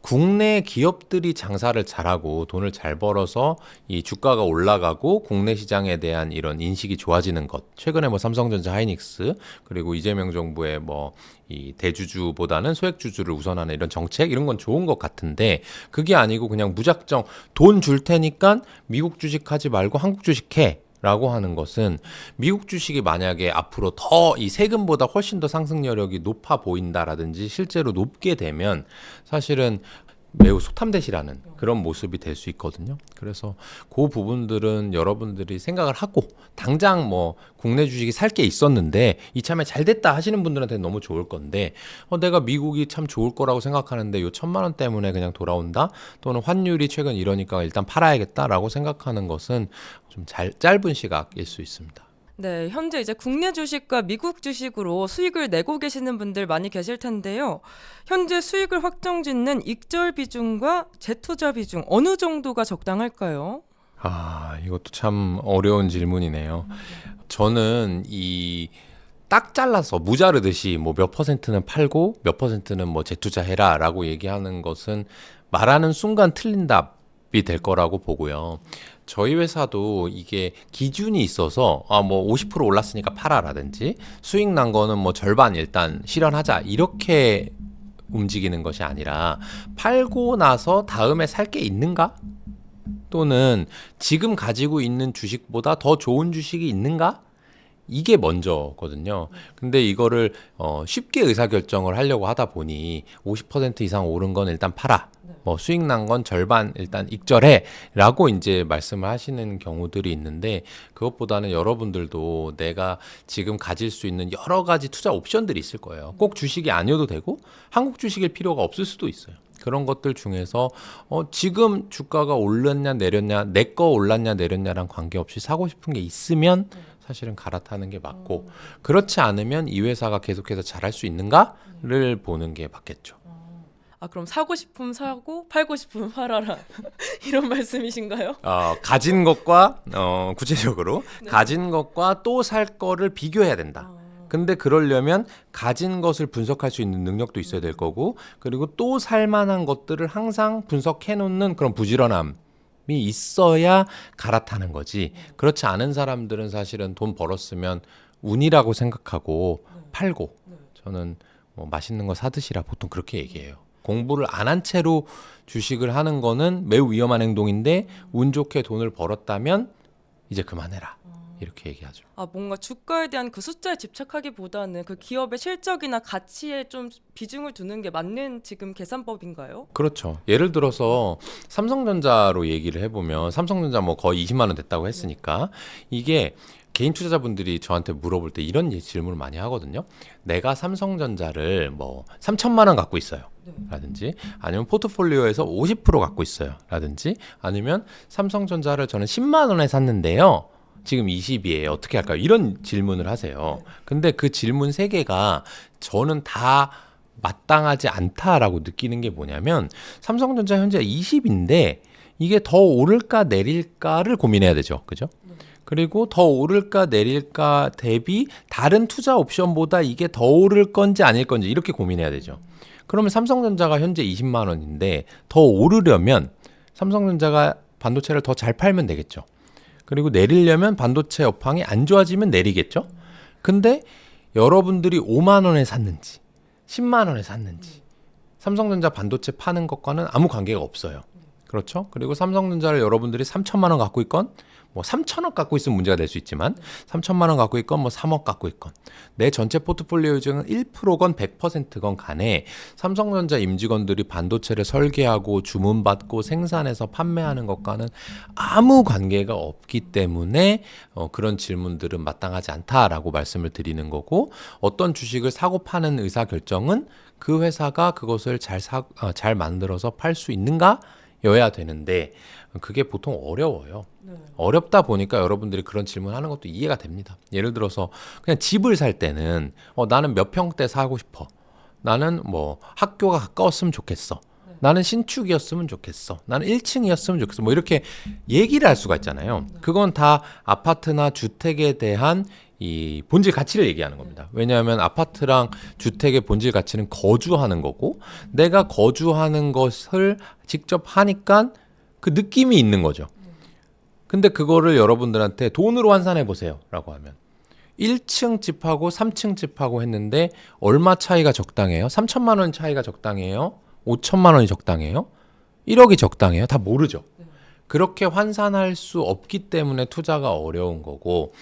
국내 기업들이 장사를 잘하고 돈을 잘 벌어서 이 주가가 올라가고 국내 시장에 대한 이런 인식이 좋아지는 것. 최근에 뭐 삼성전자, 하이닉스, 그리고 이재명 정부의 뭐 이 대주주보다는 소액주주를 우선하는 이런 정책, 이런 건 좋은 것 같은데, 그게 아니고 그냥 무작정 돈 줄 테니까 미국 주식 하지 말고 한국 주식 해 라고 하는 것은, 미국 주식이 만약에 앞으로 더 이 세금보다 훨씬 더 상승 여력이 높아 보인다라든지 실제로 높게 되면 사실은 매우 소탐대시라는 그런 모습이 될 수 있거든요. 그래서 그 부분들은 여러분들이 생각을 하고, 당장 뭐 국내 주식이 살 게 있었는데 이참에 잘 됐다 하시는 분들한테 너무 좋을 건데, 내가 미국이 참 좋을 거라고 생각하는데 요 1,000만 원 때문에 그냥 돌아온다, 또는 환율이 최근 이러니까 일단 팔아야겠다라고 생각하는 것은 좀 짧은 시각일 수 있습니다. 네, 현재 이제 국내 주식과 미국 주식으로 수익을 내고 계시는 분들 많이 계실 텐데요. 현재 수익을 확정짓는 익절 비중과 재투자 비중 어느 정도가 적당할까요? 이것도 참 어려운 질문이네요. 저는 딱 잘라서 무자르듯이 뭐 몇 퍼센트는 팔고 몇 퍼센트는 뭐 재투자해라라고 얘기하는 것은 말하는 순간 틀린 답이 될 거라고 보고요. 저희 회사도 이게 기준이 있어서 뭐 50% 올랐으니까 팔아라든지, 수익 난 거는 뭐 절반 일단 실현하자, 이렇게 움직이는 것이 아니라, 팔고 나서 다음에 살 게 있는가? 또는 지금 가지고 있는 주식보다 더 좋은 주식이 있는가? 이게 먼저거든요. 근데 이거를 쉽게 의사결정을 하려고 하다 보니 50% 이상 오른 건 일단 팔아, 뭐 수익 난 건 절반 일단 익절해 라고 이제 말씀을 하시는 경우들이 있는데, 그것보다는 여러분들도 내가 지금 가질 수 있는 여러 가지 투자 옵션들이 있을 거예요. 꼭 주식이 아니어도 되고 한국 주식일 필요가 없을 수도 있어요. 그런 것들 중에서 지금 주가가 올랐냐 내렸냐, 내 거 올랐냐 내렸냐랑 관계없이 사고 싶은 게 있으면 사실은 갈아타는 게 맞고, 그렇지 않으면 이 회사가 계속해서 잘할 수 있는가를 보는 게 맞겠죠. 그럼 사고 싶으면 사고 팔고 싶으면 팔아라 이런 말씀이신가요? 가진 것과 구체적으로 가진 것과 또 살 거를 비교해야 된다. 근데 그러려면 가진 것을 분석할 수 있는 능력도 있어야 될 거고, 그리고 또 살만한 것들을 항상 분석해 놓는 그런 부지런함이 있어야 갈아타는 거지. 그렇지 않은 사람들은 사실은 돈 벌었으면 운이라고 생각하고 팔고, 저는 뭐 맛있는 거 사드시라 보통 그렇게 얘기해요. 공부를 안 한 채로 주식을 하는 거는 매우 위험한 행동인데, 운 좋게 돈을 벌었다면 이제 그만해라, 이렇게 얘기하죠. 뭔가 주가에 대한 그 숫자에 집착하기보다는 그 기업의 실적이나 가치에 좀 비중을 두는 게 맞는 지금 계산법인가요? 그렇죠. 예를 들어서 삼성전자로 얘기를 해보면, 삼성전자 뭐 거의 20만 원 됐다고 했으니까, 이게 개인 투자자분들이 저한테 물어볼 때 이런 질문을 많이 하거든요. 내가 삼성전자를 뭐 3천만 원 갖고 있어요, 라든지, 아니면 포트폴리오에서 50% 갖고 있어요, 라든지, 아니면 삼성전자를 저는 10만 원에 샀는데요, 지금 20이에요. 어떻게 할까요? 이런 질문을 하세요. 근데 그 질문 3개가 저는 다 마땅하지 않다라고 느끼는 게 뭐냐면, 삼성전자 현재 20인데 이게 더 오를까 내릴까를 고민해야 되죠. 그죠? 그리고 더 오를까 내릴까 대비 다른 투자 옵션보다 이게 더 오를 건지 아닐 건지 이렇게 고민해야 되죠. 그러면 삼성전자가 현재 20만 원인데 더 오르려면 삼성전자가 반도체를 더 잘 팔면 되겠죠. 그리고 내리려면 반도체 업황이 안 좋아지면 내리겠죠. 근데 여러분들이 5만 원에 샀는지 10만 원에 샀는지 삼성전자 반도체 파는 것과는 아무 관계가 없어요. 그렇죠? 그리고 삼성전자를 여러분들이 3천만 원 갖고 있건 뭐 3천억 갖고 있으면 문제가 될 수 있지만 3천만 원 갖고 있건 뭐 3억 갖고 있건 내 전체 포트폴리오 중은 1%건 100%건 간에 삼성전자 임직원들이 반도체를 설계하고 주문받고 생산해서 판매하는 것과는 아무 관계가 없기 때문에 그런 질문들은 마땅하지 않다라고 말씀을 드리는 거고, 어떤 주식을 사고 파는 의사결정은 그 회사가 그것을 잘 만들어서 팔 수 있는가 여야 되는데 그게 보통 어려워요. 어렵다 보니까 여러분들이 그런 질문하는 것도 이해가 됩니다. 예를 들어서 그냥 집을 살 때는 나는 몇 평대 사고 싶어. 나는 뭐 학교가 가까웠으면 좋겠어. 나는 신축이었으면 좋겠어. 나는 1층이었으면 좋겠어. 뭐 이렇게 얘기를 할 수가 있잖아요. 그건 다 아파트나 주택에 대한 이 본질 가치를 얘기하는 겁니다. 왜냐하면 아파트랑 주택의 본질 가치는 거주하는 거고, 내가 거주하는 것을 직접 하니까 그 느낌이 있는 거죠. 근데 그거를 여러분들한테 돈으로 환산해 보세요 라고 하면 1층 집하고 3층 집하고 했는데 얼마 차이가 적당해요? 3천만 원 차이가 적당해요? 5천만 원이 적당해요? 1억이 적당해요? 다 모르죠. 그렇게 환산할 수 없기 때문에 투자가 어려운 거고,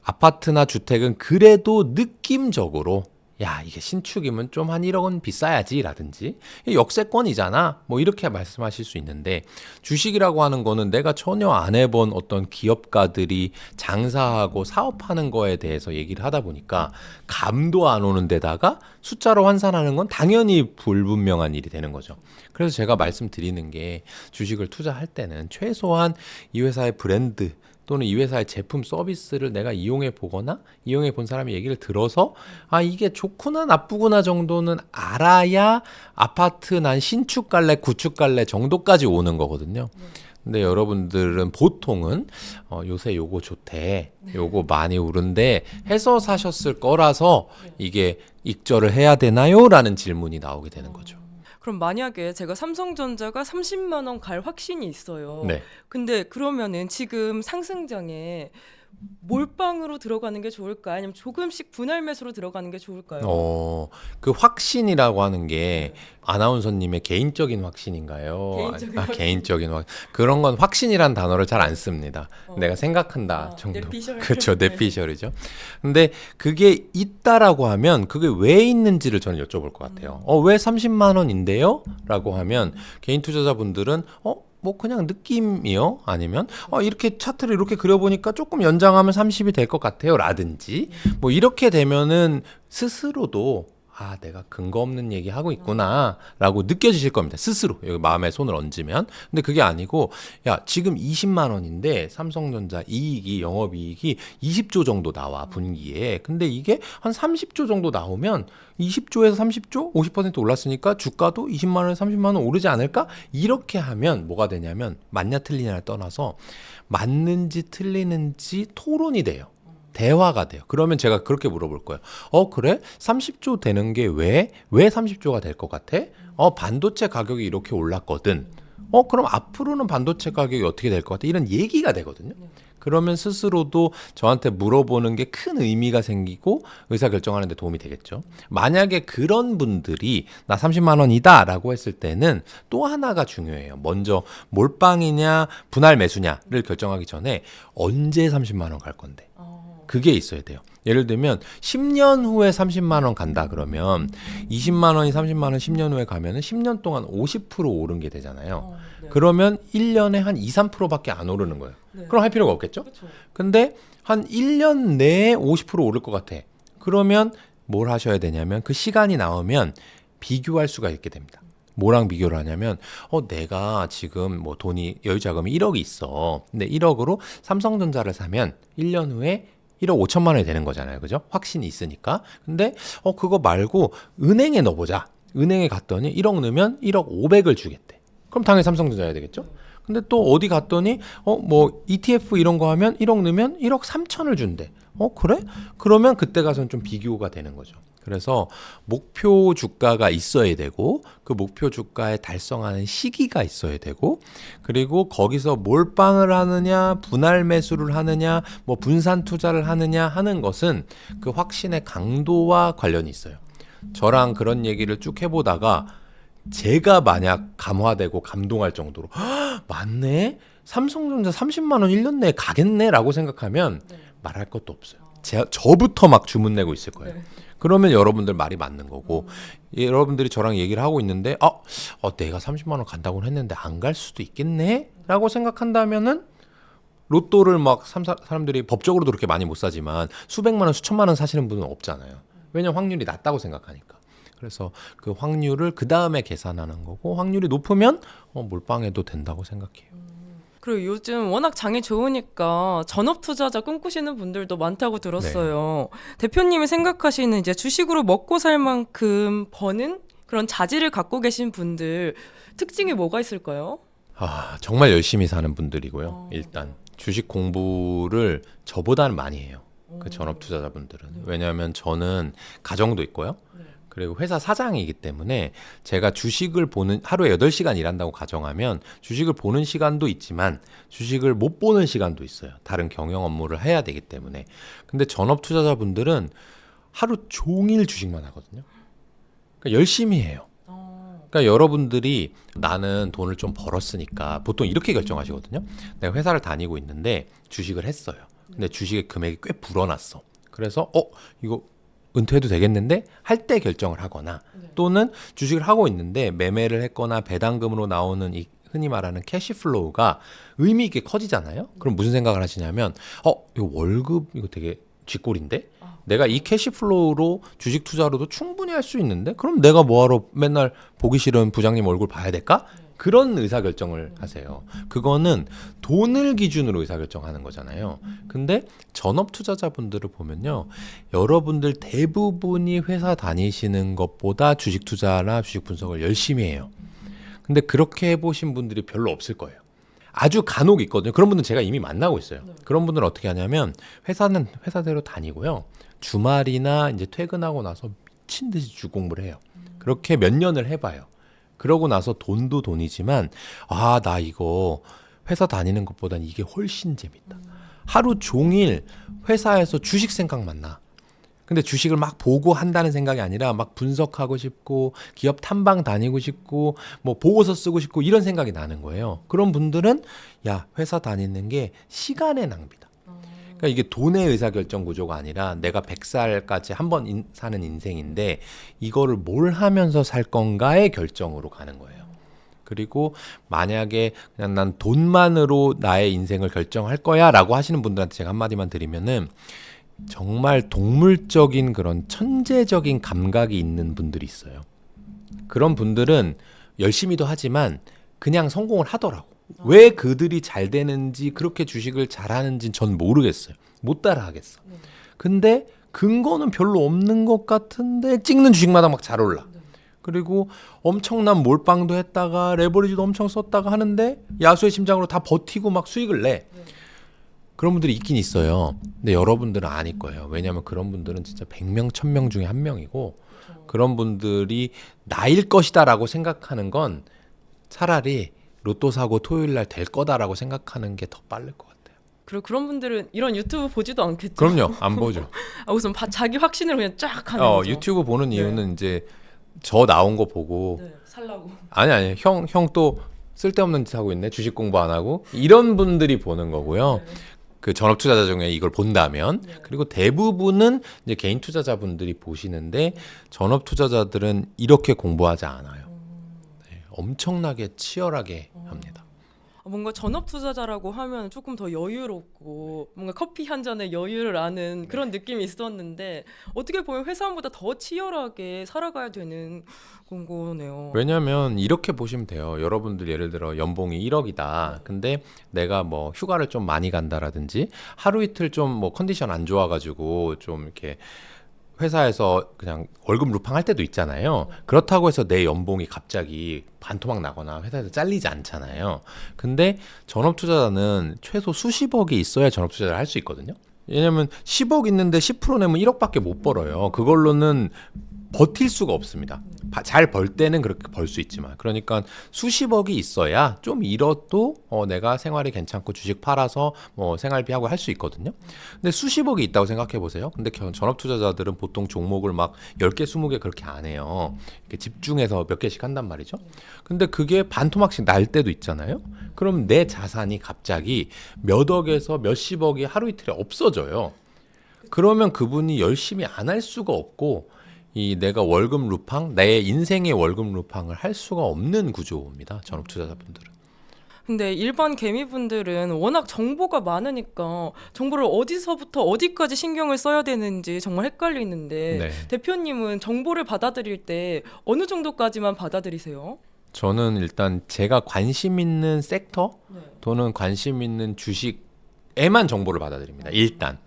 아파트나 주택은 그래도 느낌적으로 야, 이게 신축이면 좀 한 1억은 비싸야지 라든지 역세권이잖아 뭐 이렇게 말씀하실 수 있는데, 주식이라고 하는 거는 내가 전혀 안 해본 어떤 기업가들이 장사하고 사업하는 거에 대해서 얘기를 하다 보니까 감도 안 오는 데다가 숫자로 환산하는 건 당연히 불분명한 일이 되는 거죠. 그래서 제가 말씀드리는 게, 주식을 투자할 때는 최소한 이 회사의 브랜드 또는 이 회사의 제품 서비스를 내가 이용해 보거나 이용해 본 사람의 얘기를 들어서 이게 좋구나 나쁘구나 정도는 알아야 아파트 난 신축 갈래 구축 갈래 정도까지 오는 거거든요. 근데 여러분들은 보통은 요새 요거 좋대, 요거 많이 오른데 해서 사셨을 거라서 이게 익절을 해야 되나요? 라는 질문이 나오게 되는 거죠. 그럼 만약에 제가 삼성전자가 30만 원 갈 확신이 있어요. 네. 근데 그러면은 지금 상승장에 몰빵으로 들어가는 게 좋을까? 아니면 조금씩 분할 매수로 들어가는 게 좋을까요? 그 확신이라고 하는 게 아나운서님의 개인적인 확신인가요? 개인적인 확신. 그런 건 확신이란 단어를 잘 안 씁니다. 내가 생각한다 정도. 뇌피셜. 그렇죠. 뇌피셜이죠. 근데 그게 있다라고 하면 그게 왜 있는지를 저는 여쭤볼 것 같아요. 왜 30만 원인데요? 라고 하면 개인 투자자분들은 뭐 그냥 느낌이요? 아니면 이렇게 차트를 이렇게 그려보니까 조금 연장하면 30이 될 것 같아요 라든지 뭐 이렇게 되면은 스스로도 내가 근거 없는 얘기 하고 있구나 라고 느껴지실 겁니다. 스스로 여기 마음에 손을 얹으면. 근데 그게 아니고 야 지금 20만 원인데 삼성전자 이익이 영업이익이 20조 정도 나와 분기에. 근데 이게 한 30조 정도 나오면 20조에서 30조 50% 올랐으니까 주가도 20만 원에서 30만 원 오르지 않을까? 이렇게 하면 뭐가 되냐면 맞냐 틀리냐를 떠나서 맞는지 틀리는지 토론이 돼요. 대화가 돼요. 그러면 제가 그렇게 물어볼 거예요. 그래? 30조 되는 게 왜 30조가 될 것 같아? 반도체 가격이 이렇게 올랐거든. 그럼 앞으로는 반도체 가격이 어떻게 될 것 같아? 이런 얘기가 되거든요. 그러면 스스로도 저한테 물어보는 게 큰 의미가 생기고 의사결정하는 데 도움이 되겠죠. 만약에 그런 분들이 나 30만 원이다 라고 했을 때는 또 하나가 중요해요. 먼저 몰빵이냐 분할 매수냐를 결정하기 전에 언제 30만 원 갈 건데. 그게 있어야 돼요. 예를 들면 10년 후에 30만 원 간다 그러면 20만 원이 30만 원 10년 후에 가면은 10년 동안 50% 오른 게 되잖아요. 네. 그러면 1년에 한 2, 3%밖에 안 오르는 거예요. 네. 그럼 할 필요가 없겠죠? 그쵸. 근데 한 1년 내에 50% 오를 것 같아. 그러면 뭘 하셔야 되냐면 그 시간이 나오면 비교할 수가 있게 됩니다. 뭐랑 비교를 하냐면 내가 지금 뭐 돈이 여유 자금이 1억이 있어. 근데 1억으로 삼성전자를 사면 1년 후에 1억 5천만 원이 되는 거잖아요. 그죠? 확신이 있으니까. 근데 그거 말고 은행에 넣어보자. 은행에 갔더니 1억 넣으면 1억 500을 주겠대. 그럼 당연히 삼성전자야 되겠죠? 근데 또 어디 갔더니 뭐 ETF 이런 거 하면 1억 넣으면 1억 3천을 준대. 그래? 그러면 그때 가서는 좀 비교가 되는 거죠. 그래서 목표 주가가 있어야 되고 그 목표 주가에 달성하는 시기가 있어야 되고, 그리고 거기서 몰빵을 하느냐 분할 매수를 하느냐 뭐 분산 투자를 하느냐 하는 것은 그 확신의 강도와 관련이 있어요. 저랑 그런 얘기를 쭉 해보다가 제가 만약 감화되고 감동할 정도로 맞네? 삼성전자 30만 원 1년 내에 가겠네? 라고 생각하면 말할 것도 없어요. 저부터 막 주문 내고 있을 거예요. 그러면 여러분들 말이 맞는 거고 여러분들이 저랑 얘기를 하고 있는데 내가 30만 원 간다고 했는데 안 갈 수도 있겠네? 라고 생각한다면은 로또를 막 사람들이 법적으로도 그렇게 많이 못 사지만 수백만 원, 수천만 원 사시는 분은 없잖아요. 왜냐면 확률이 낮다고 생각하니까. 그래서 그 확률을 그 다음에 계산하는 거고 확률이 높으면 몰빵해도 된다고 생각해요. 그리고 요즘 워낙 장이 좋으니까 전업 투자자 꿈꾸시는 분들도 많다고 들었어요. 대표님이 생각하시는 이제 주식으로 먹고 살 만큼 버는 그런 자질을 갖고 계신 분들 특징이 뭐가 있을까요? 정말 열심히 사는 분들이고요. 일단 주식 공부를 저보다는 많이 해요. 그 전업 투자자분들은. 왜냐하면 저는 가정도 있고요. 그리고 회사 사장이기 때문에 제가 주식을 보는 하루에 8시간 일한다고 가정하면 주식을 보는 시간도 있지만 주식을 못 보는 시간도 있어요. 다른 경영 업무를 해야 되기 때문에. 근데 전업 투자자분들은 하루 종일 주식만 하거든요. 그러니까 열심히 해요. 그러니까 여러분들이 나는 돈을 좀 벌었으니까 보통 이렇게 결정하시거든요. 내가 회사를 다니고 있는데 주식을 했어요. 근데 주식의 금액이 꽤 불어났어. 그래서 이거 은퇴해도 되겠는데 할 때 결정을 하거나 또는 주식을 하고 있는데 매매를 했거나 배당금으로 나오는 이 흔히 말하는 캐시플로우가 의미 있게 커지잖아요. 그럼 무슨 생각을 하시냐면 이거 월급 이거 되게 쥐꼴인데 내가 이 캐시플로우로 주식 투자로도 충분히 할 수 있는데 그럼 내가 뭐하러 맨날 보기 싫은 부장님 얼굴 봐야 될까? 그런 의사결정을 하세요. 그거는 돈을 기준으로 의사결정하는 거잖아요. 근데 전업 투자자분들을 보면요. 여러분들 대부분이 회사 다니시는 것보다 주식 투자나 주식 분석을 열심히 해요. 근데 그렇게 해보신 분들이 별로 없을 거예요. 아주 간혹 있거든요. 그런 분들은 제가 이미 만나고 있어요. 그런 분들은 어떻게 하냐면 회사는 회사대로 다니고요. 주말이나 이제 퇴근하고 나서 미친 듯이 주 공부를 해요. 그렇게 몇 년을 해봐요. 그러고 나서 돈도 돈이지만 나 이거 회사 다니는 것보단 이게 훨씬 재밌다. 하루 종일 회사에서 주식 생각만 나. 근데 주식을 막 보고 한다는 생각이 아니라 막 분석하고 싶고 기업 탐방 다니고 싶고 뭐 보고서 쓰고 싶고 이런 생각이 나는 거예요. 그런 분들은 회사 다니는 게 시간의 낭비다. 그러니까 이게 돈의 의사결정 구조가 아니라 내가 100살까지 한 번 사는 인생인데 이거를 뭘 하면서 살 건가의 결정으로 가는 거예요. 그리고 만약에 그냥 난 돈만으로 나의 인생을 결정할 거야 라고 하시는 분들한테 제가 한마디만 드리면은 정말 동물적인 그런 천재적인 감각이 있는 분들이 있어요. 그런 분들은 열심히도 하지만 그냥 성공을 하더라고. 왜 그들이 잘 되는지 그렇게 주식을 잘하는지 전 모르겠어요. 못 따라 하겠어. 근데 근거는 별로 없는 것 같은데 찍는 주식마다 막 잘 올라. 그리고 엄청난 몰빵도 했다가 레버리지도 엄청 썼다가 하는데 야수의 심장으로 다 버티고 막 수익을 내. 그런 분들이 있긴 있어요. 근데 여러분들은 아닐 거예요. 왜냐하면 그런 분들은 진짜 100명, 1000명 중에 한 명이고 그런 분들이 나일 것이다라고 생각하는 건 차라리 로또 사고 토요일 날 될 거다라고 생각하는 게 더 빠를 것 같아요. 그리고 그런 분들은 이런 유튜브 보지도 않겠죠? 그럼요. 안 보죠. 우선 자기 확신을 그냥 쫙 하는 거죠. 유튜브 보는 이유는 이제 저 나온 거 보고 살라고. 아니 형 또 쓸데없는 짓 하고 있네. 주식 공부 안 하고 이런 분들이 보는 거고요. 그 전업 투자자 중에 이걸 본다면 그리고 대부분은 이제 개인 투자자분들이 보시는데 전업 투자자들은 이렇게 공부하지 않아요. 엄청나게 치열하게 합니다. 뭔가 전업 투자자라고 하면 조금 더 여유롭고 뭔가 커피 한 잔에 여유를 아는 그런 느낌이 있었는데 어떻게 보면 회사원보다 더 치열하게 살아가야 되는 건 거네요. 왜냐하면 이렇게 보시면 돼요. 여러분들 예를 들어 연봉이 1억이다. 근데 내가 뭐 휴가를 좀 많이 간다라든지 하루 이틀 좀 뭐 컨디션 안 좋아가지고 좀 이렇게 회사에서 그냥 월급 루팡할 때도 있잖아요. 그렇다고 해서 내 연봉이 갑자기 반토막 나거나 회사에서 잘리지 않잖아요. 근데 전업투자자는 최소 수십억이 있어야 전업투자를 할 수 있거든요. 왜냐면 10억 있는데 10% 내면 1억밖에 못 벌어요. 그걸로는 버틸 수가 없습니다. 잘 벌 때는 그렇게 벌 수 있지만, 그러니까 수십억이 있어야 좀 잃어도 내가 생활이 괜찮고 주식 팔아서 뭐 생활비하고 할 수 있거든요. 근데 수십억이 있다고 생각해 보세요. 근데 전업 투자자들은 보통 종목을 막 10개, 20개 그렇게 안 해요. 이렇게 집중해서 몇 개씩 한단 말이죠. 근데 그게 반토막씩 날 때도 있잖아요. 그럼 내 자산이 갑자기 몇 억에서 몇십억이 하루 이틀에 없어져요. 그러면 그분이 열심히 안 할 수가 없고, 이 내가 월급 루팡, 내 인생의 월급 루팡을 할 수가 없는 구조입니다. 전업 투자자분들은. 근데 일반 개미분들은 워낙 정보가 많으니까 정보를 어디서부터 어디까지 신경을 써야 되는지 정말 헷갈리는데 네. 대표님은 정보를 받아들일 때 어느 정도까지만 받아들이세요? 저는 일단 제가 관심 있는 섹터 네. 또는 관심 있는 주식에만 정보를 받아들입니다. 일단.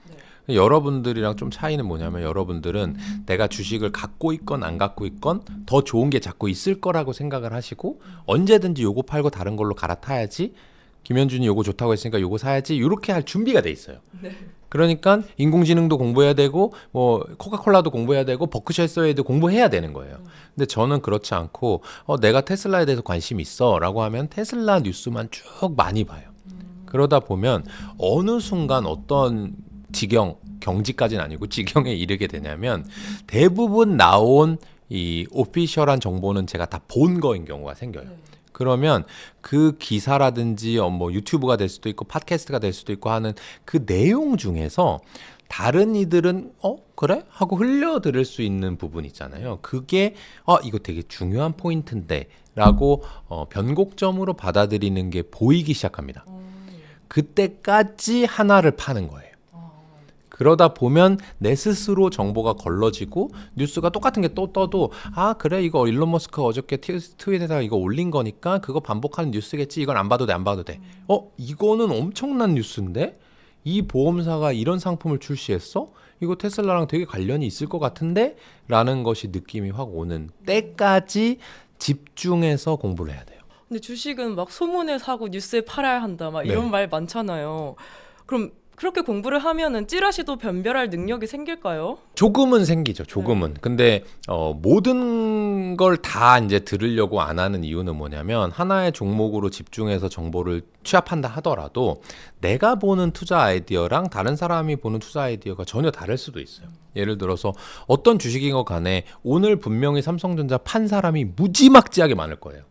여러분들이랑 좀 차이는 뭐냐면, 여러분들은 내가 주식을 갖고 있건 안 갖고 있건 더 좋은 게 자꾸 있을 거라고 생각을 하시고, 언제든지 요거 팔고 다른 걸로 갈아타야지, 김현준이 요거 좋다고 했으니까 요거 사야지, 이렇게 할 준비가 돼 있어요. 네. 그러니까 인공지능도 공부해야 되고, 뭐 코카콜라도 공부해야 되고, 버크셔 해서웨이도 공부해야 되는 거예요. 근데 저는 그렇지 않고, 내가 테슬라에 대해서 관심이 있어 라고 하면 테슬라 뉴스만 쭉 많이 봐요. 그러다 보면 어느 순간 어떤 경지까지는 아니고 지경에 이르게 되냐면, 대부분 나온 이 오피셜한 정보는 제가 다 본 거인 경우가 생겨요. 그러면 그 기사라든지 뭐 유튜브가 될 수도 있고 팟캐스트가 될 수도 있고 하는 그 내용 중에서 다른 이들은 그래? 하고 흘려 들을 수 있는 부분 있잖아요. 그게 이거 되게 중요한 포인트인데 라고 변곡점으로 받아들이는 게 보이기 시작합니다. 그때까지 하나를 파는 거예요. 그러다 보면 내 스스로 정보가 걸러지고, 뉴스가 똑같은 게 또 떠도 그래, 이거 일론 머스크가 어저께 트윗에다가 이거 올린 거니까 그거 반복하는 뉴스겠지, 이건 안 봐도 돼, 안 봐도 돼. 이거는 엄청난 뉴스인데 이 보험사가 이런 상품을 출시했어? 이거 테슬라랑 되게 관련이 있을 것 같은데? 라는 것이 느낌이 확 오는 때까지 집중해서 공부를 해야 돼요. 근데 주식은 막 소문에 사고 뉴스에 팔아야 한다 막 이런 네. 말 많잖아요. 그럼 그렇게 공부를 하면은 찌라시도 변별할 능력이 생길까요? 조금은 생기죠. 조금은. 근데 모든 걸 다 이제 들으려고 안 하는 이유는 뭐냐면, 하나의 종목으로 집중해서 정보를 취합한다 하더라도 내가 보는 투자 아이디어랑 다른 사람이 보는 투자 아이디어가 전혀 다를 수도 있어요. 예를 들어서 어떤 주식인 것 간에 오늘 분명히 삼성전자 판 사람이 무지막지하게 많을 거예요.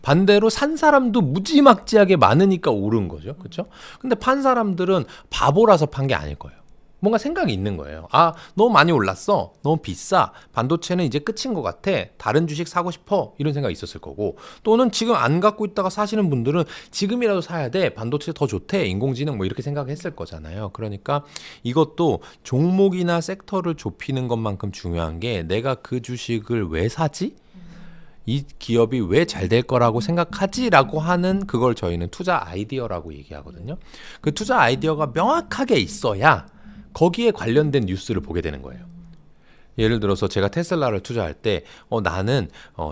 반대로 산 사람도 무지막지하게 많으니까 오른 거죠. 그렇죠? 근데 판 사람들은 바보라서 판 게 아닐 거예요. 뭔가 생각이 있는 거예요. 너무 많이 올랐어. 너무 비싸. 반도체는 이제 끝인 것 같아. 다른 주식 사고 싶어. 이런 생각이 있었을 거고, 또는 지금 안 갖고 있다가 사시는 분들은 지금이라도 사야 돼. 반도체 더 좋대. 인공지능 뭐 이렇게 생각했을 거잖아요. 그러니까 이것도 종목이나 섹터를 좁히는 것만큼 중요한 게, 내가 그 주식을 왜 사지? 이 기업이 왜 잘 될 거라고 생각하지라고 하는, 그걸 저희는 투자 아이디어라고 얘기하거든요. 그 투자 아이디어가 명확하게 있어야 거기에 관련된 뉴스를 보게 되는 거예요. 예를 들어서 제가 테슬라를 투자할 때 나는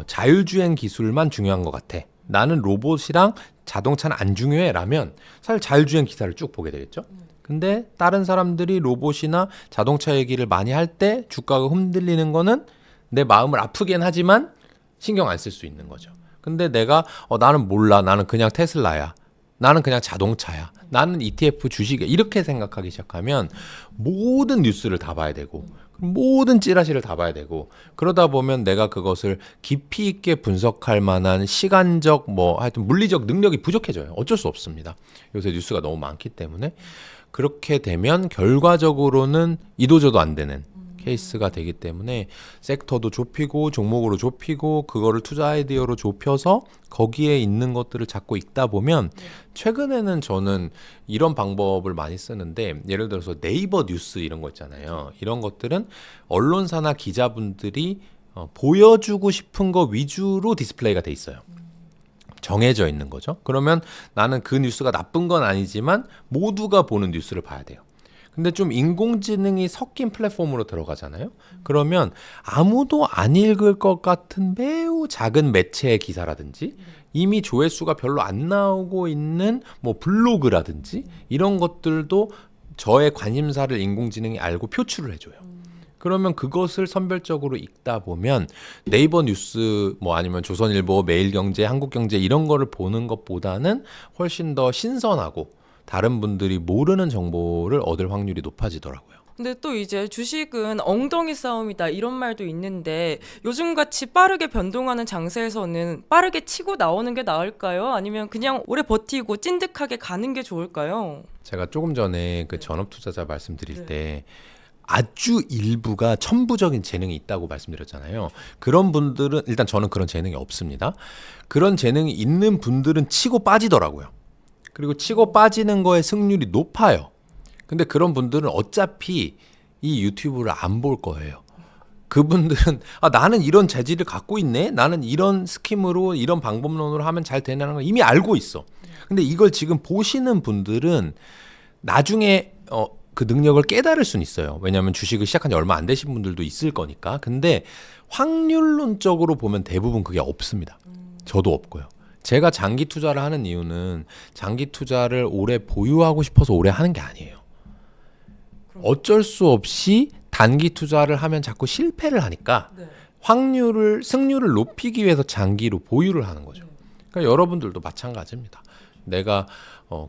자율주행 기술만 중요한 것 같아. 나는 로봇이랑 자동차는 안 중요해 라면 사실 자율주행 기사를 쭉 보게 되겠죠. 근데 다른 사람들이 로봇이나 자동차 얘기를 많이 할 때 주가가 흔들리는 거는 내 마음을 아프긴 하지만 신경 안 쓸 수 있는 거죠. 근데 내가 나는 몰라. 나는 그냥 테슬라야. 나는 그냥 자동차야. 나는 ETF 주식이야. 이렇게 생각하기 시작하면 모든 뉴스를 다 봐야 되고, 모든 찌라시를 다 봐야 되고, 그러다 보면 내가 그것을 깊이 있게 분석할 만한 시간적 하여튼 물리적 능력이 부족해져요. 어쩔 수 없습니다. 요새 뉴스가 너무 많기 때문에. 그렇게 되면 결과적으로는 이도저도 안 되는 케이스가 되기 때문에, 섹터도 좁히고 종목으로 좁히고 그거를 투자 아이디어로 좁혀서 거기에 있는 것들을 자꾸 읽다 보면, 최근에는 저는 이런 방법을 많이 쓰는데, 예를 들어서 네이버 뉴스 이런 거 있잖아요. 이런 것들은 언론사나 기자분들이 보여주고 싶은 거 위주로 디스플레이가 돼 있어요. 정해져 있는 거죠. 그러면 나는 그 뉴스가 나쁜 건 아니지만 모두가 보는 뉴스를 봐야 돼요. 근데 좀 인공지능이 섞인 플랫폼으로 들어가잖아요. 그러면 아무도 안 읽을 것 같은 매우 작은 매체의 기사라든지, 이미 조회수가 별로 안 나오고 있는 블로그라든지 이런 것들도 저의 관심사를 인공지능이 알고 표출을 해줘요. 그러면 그것을 선별적으로 읽다 보면 네이버 뉴스 뭐 아니면 조선일보, 매일경제, 한국경제 이런 거를 보는 것보다는 훨씬 더 신선하고 다른 분들이 모르는 정보를 얻을 확률이 높아지더라고요. 근데 또 이제 주식은 엉덩이 싸움이다 이런 말도 있는데 요즘같이 빠르게 변동하는 장세에서는 빠르게 치고 나오는 게 나을까요? 아니면 그냥 오래 버티고 찐득하게 가는 게 좋을까요? 제가 조금 전에 그 전업 투자자 말씀드릴 때 아주 일부가 천부적인 재능이 있다고 말씀드렸잖아요. 그런 분들은 일단 저는 그런 재능이 없습니다. 그런 재능이 있는 분들은 치고 빠지더라고요. 그리고 치고 빠지는 거에 승률이 높아요. 근데 그런 분들은 어차피 이 유튜브를 안 볼 거예요. 그분들은 나는 이런 재질을 갖고 있네. 나는 이런 스킴으로 이런 방법론으로 하면 잘 되는 걸 이미 알고 있어. 근데 이걸 지금 보시는 분들은 나중에 그 능력을 깨달을 수는 있어요. 왜냐하면 주식을 시작한 지 얼마 안 되신 분들도 있을 거니까. 근데 확률론적으로 보면 대부분 그게 없습니다. 저도 없고요. 제가 장기 투자를 하는 이유는 장기 투자를 오래 보유하고 싶어서 오래 하는 게 아니에요. 어쩔 수 없이 단기 투자를 하면 자꾸 실패를 하니까 승률을 높이기 위해서 장기로 보유를 하는 거죠. 그러니까 여러분들도 마찬가지입니다. 내가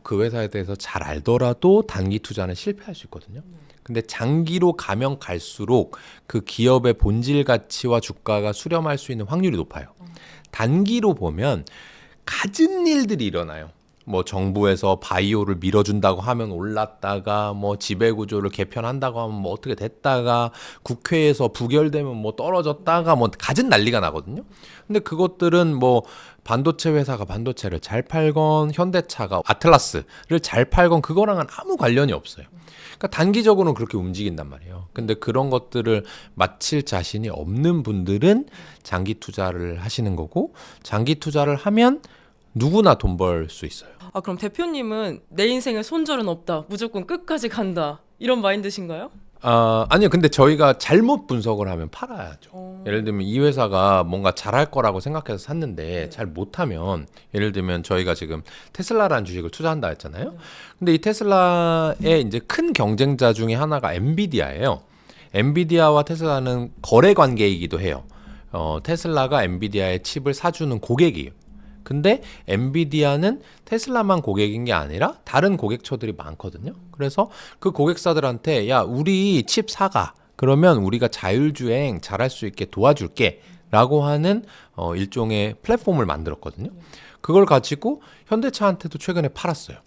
그 회사에 대해서 잘 알더라도 단기 투자는 실패할 수 있거든요. 근데 장기로 가면 갈수록 그 기업의 본질 가치와 주가가 수렴할 수 있는 확률이 높아요. 단기로 보면 갖은 일들이 일어나요. 뭐 정부에서 바이오를 밀어준다고 하면 올랐다가 뭐 지배구조를 개편한다고 하면 뭐 어떻게 됐다가 국회에서 부결되면 뭐 떨어졌다가 뭐 갖은 난리가 나거든요. 근데 그것들은 뭐 반도체 회사가 반도체를 잘 팔건 현대차가 아틀라스를 잘 팔건 그거랑은 아무 관련이 없어요. 그러니까 단기적으로는 그렇게 움직인단 말이에요. 근데 그런 것들을 마칠 자신이 없는 분들은 장기 투자를 하시는 거고 장기 투자를 하면 누구나 돈 벌 수 있어요. 그럼 대표님은 내 인생에 손절은 없다. 무조건 끝까지 간다. 이런 마인드신가요? 아니요. 근데 저희가 잘못 분석을 하면 팔아야죠. 예를 들면 이 회사가 뭔가 잘할 거라고 생각해서 샀는데 잘 못하면 예를 들면 저희가 지금 테슬라라는 주식을 투자한다 했잖아요. 근데 이 테슬라의 이제 큰 경쟁자 중에 하나가 엔비디아예요. 엔비디아와 테슬라는 거래 관계이기도 해요. 테슬라가 엔비디아의 칩을 사주는 고객이에요. 근데 엔비디아는 테슬라만 고객인 게 아니라 다른 고객처들이 많거든요. 그래서 그 고객사들한테 야 우리 칩 사가. 그러면 우리가 자율주행 잘할 수 있게 도와줄게 라고 하는 일종의 플랫폼을 만들었거든요. 그걸 가지고 현대차한테도 최근에 팔았어요.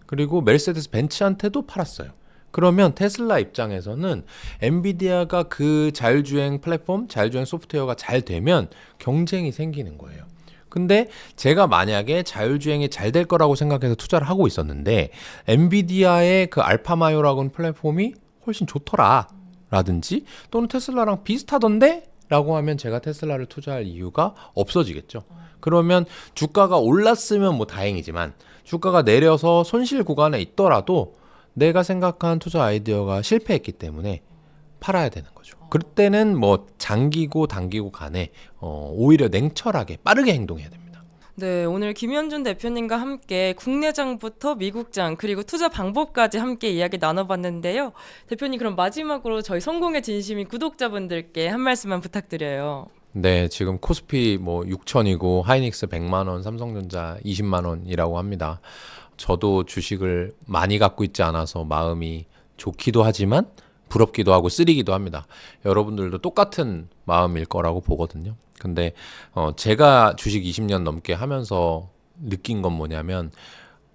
그리고 메르세데스 벤츠한테도 팔았어요. 그러면 테슬라 입장에서는 엔비디아가 그 자율주행 플랫폼, 자율주행 소프트웨어가 잘 되면 경쟁이 생기는 거예요. 근데 제가 만약에 자율주행이 잘 될 거라고 생각해서 투자를 하고 있었는데 엔비디아의 그 알파마요라고 하는 플랫폼이 훨씬 좋더라 라든지 또는 테슬라랑 비슷하던데? 라고 하면 제가 테슬라를 투자할 이유가 없어지겠죠. 그러면 주가가 올랐으면 뭐 다행이지만 주가가 내려서 손실 구간에 있더라도 내가 생각한 투자 아이디어가 실패했기 때문에 팔아야 되는 거죠. 그때는 뭐 장기고 단기고 간에 오히려 냉철하게 빠르게 행동해야 됩니다. 네, 오늘 김현준 대표님과 함께 국내장부터 미국장 그리고 투자 방법까지 함께 이야기 나눠봤는데요. 대표님 그럼 마지막으로 저희 성공의 진심인 구독자분들께 한 말씀만 부탁드려요. 네, 지금 코스피 뭐 6천이고 하이닉스 100만 원, 삼성전자 20만 원이라고 합니다. 저도 주식을 많이 갖고 있지 않아서 마음이 좋기도 하지만 부럽기도 하고 쓰리기도 합니다. 여러분들도 똑같은 마음일 거라고 보거든요. 근데 제가 주식 20년 넘게 하면서 느낀 건 뭐냐면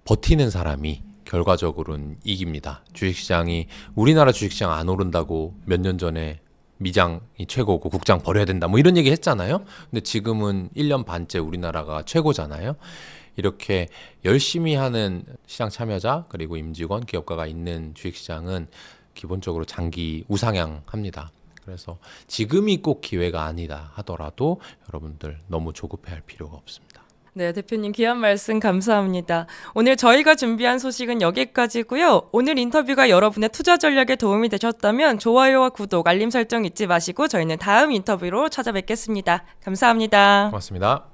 버티는 사람이 결과적으로는 이깁니다. 주식시장이 우리나라 주식시장 안 오른다고 몇 년 전에 미장이 최고고 국장 버려야 된다 뭐 이런 얘기 했잖아요. 근데 지금은 1년 반째 우리나라가 최고잖아요. 이렇게 열심히 하는 시장 참여자 그리고 임직원 기업가가 있는 주식시장은 기본적으로 장기 우상향합니다. 그래서 지금이 꼭 기회가 아니다 하더라도 여러분들 너무 조급해할 필요가 없습니다. 네, 대표님 귀한 말씀 감사합니다. 오늘 저희가 준비한 소식은 여기까지고요. 오늘 인터뷰가 여러분의 투자 전략에 도움이 되셨다면 좋아요와 구독, 알림 설정 잊지 마시고 저희는 다음 인터뷰로 찾아뵙겠습니다. 감사합니다. 고맙습니다.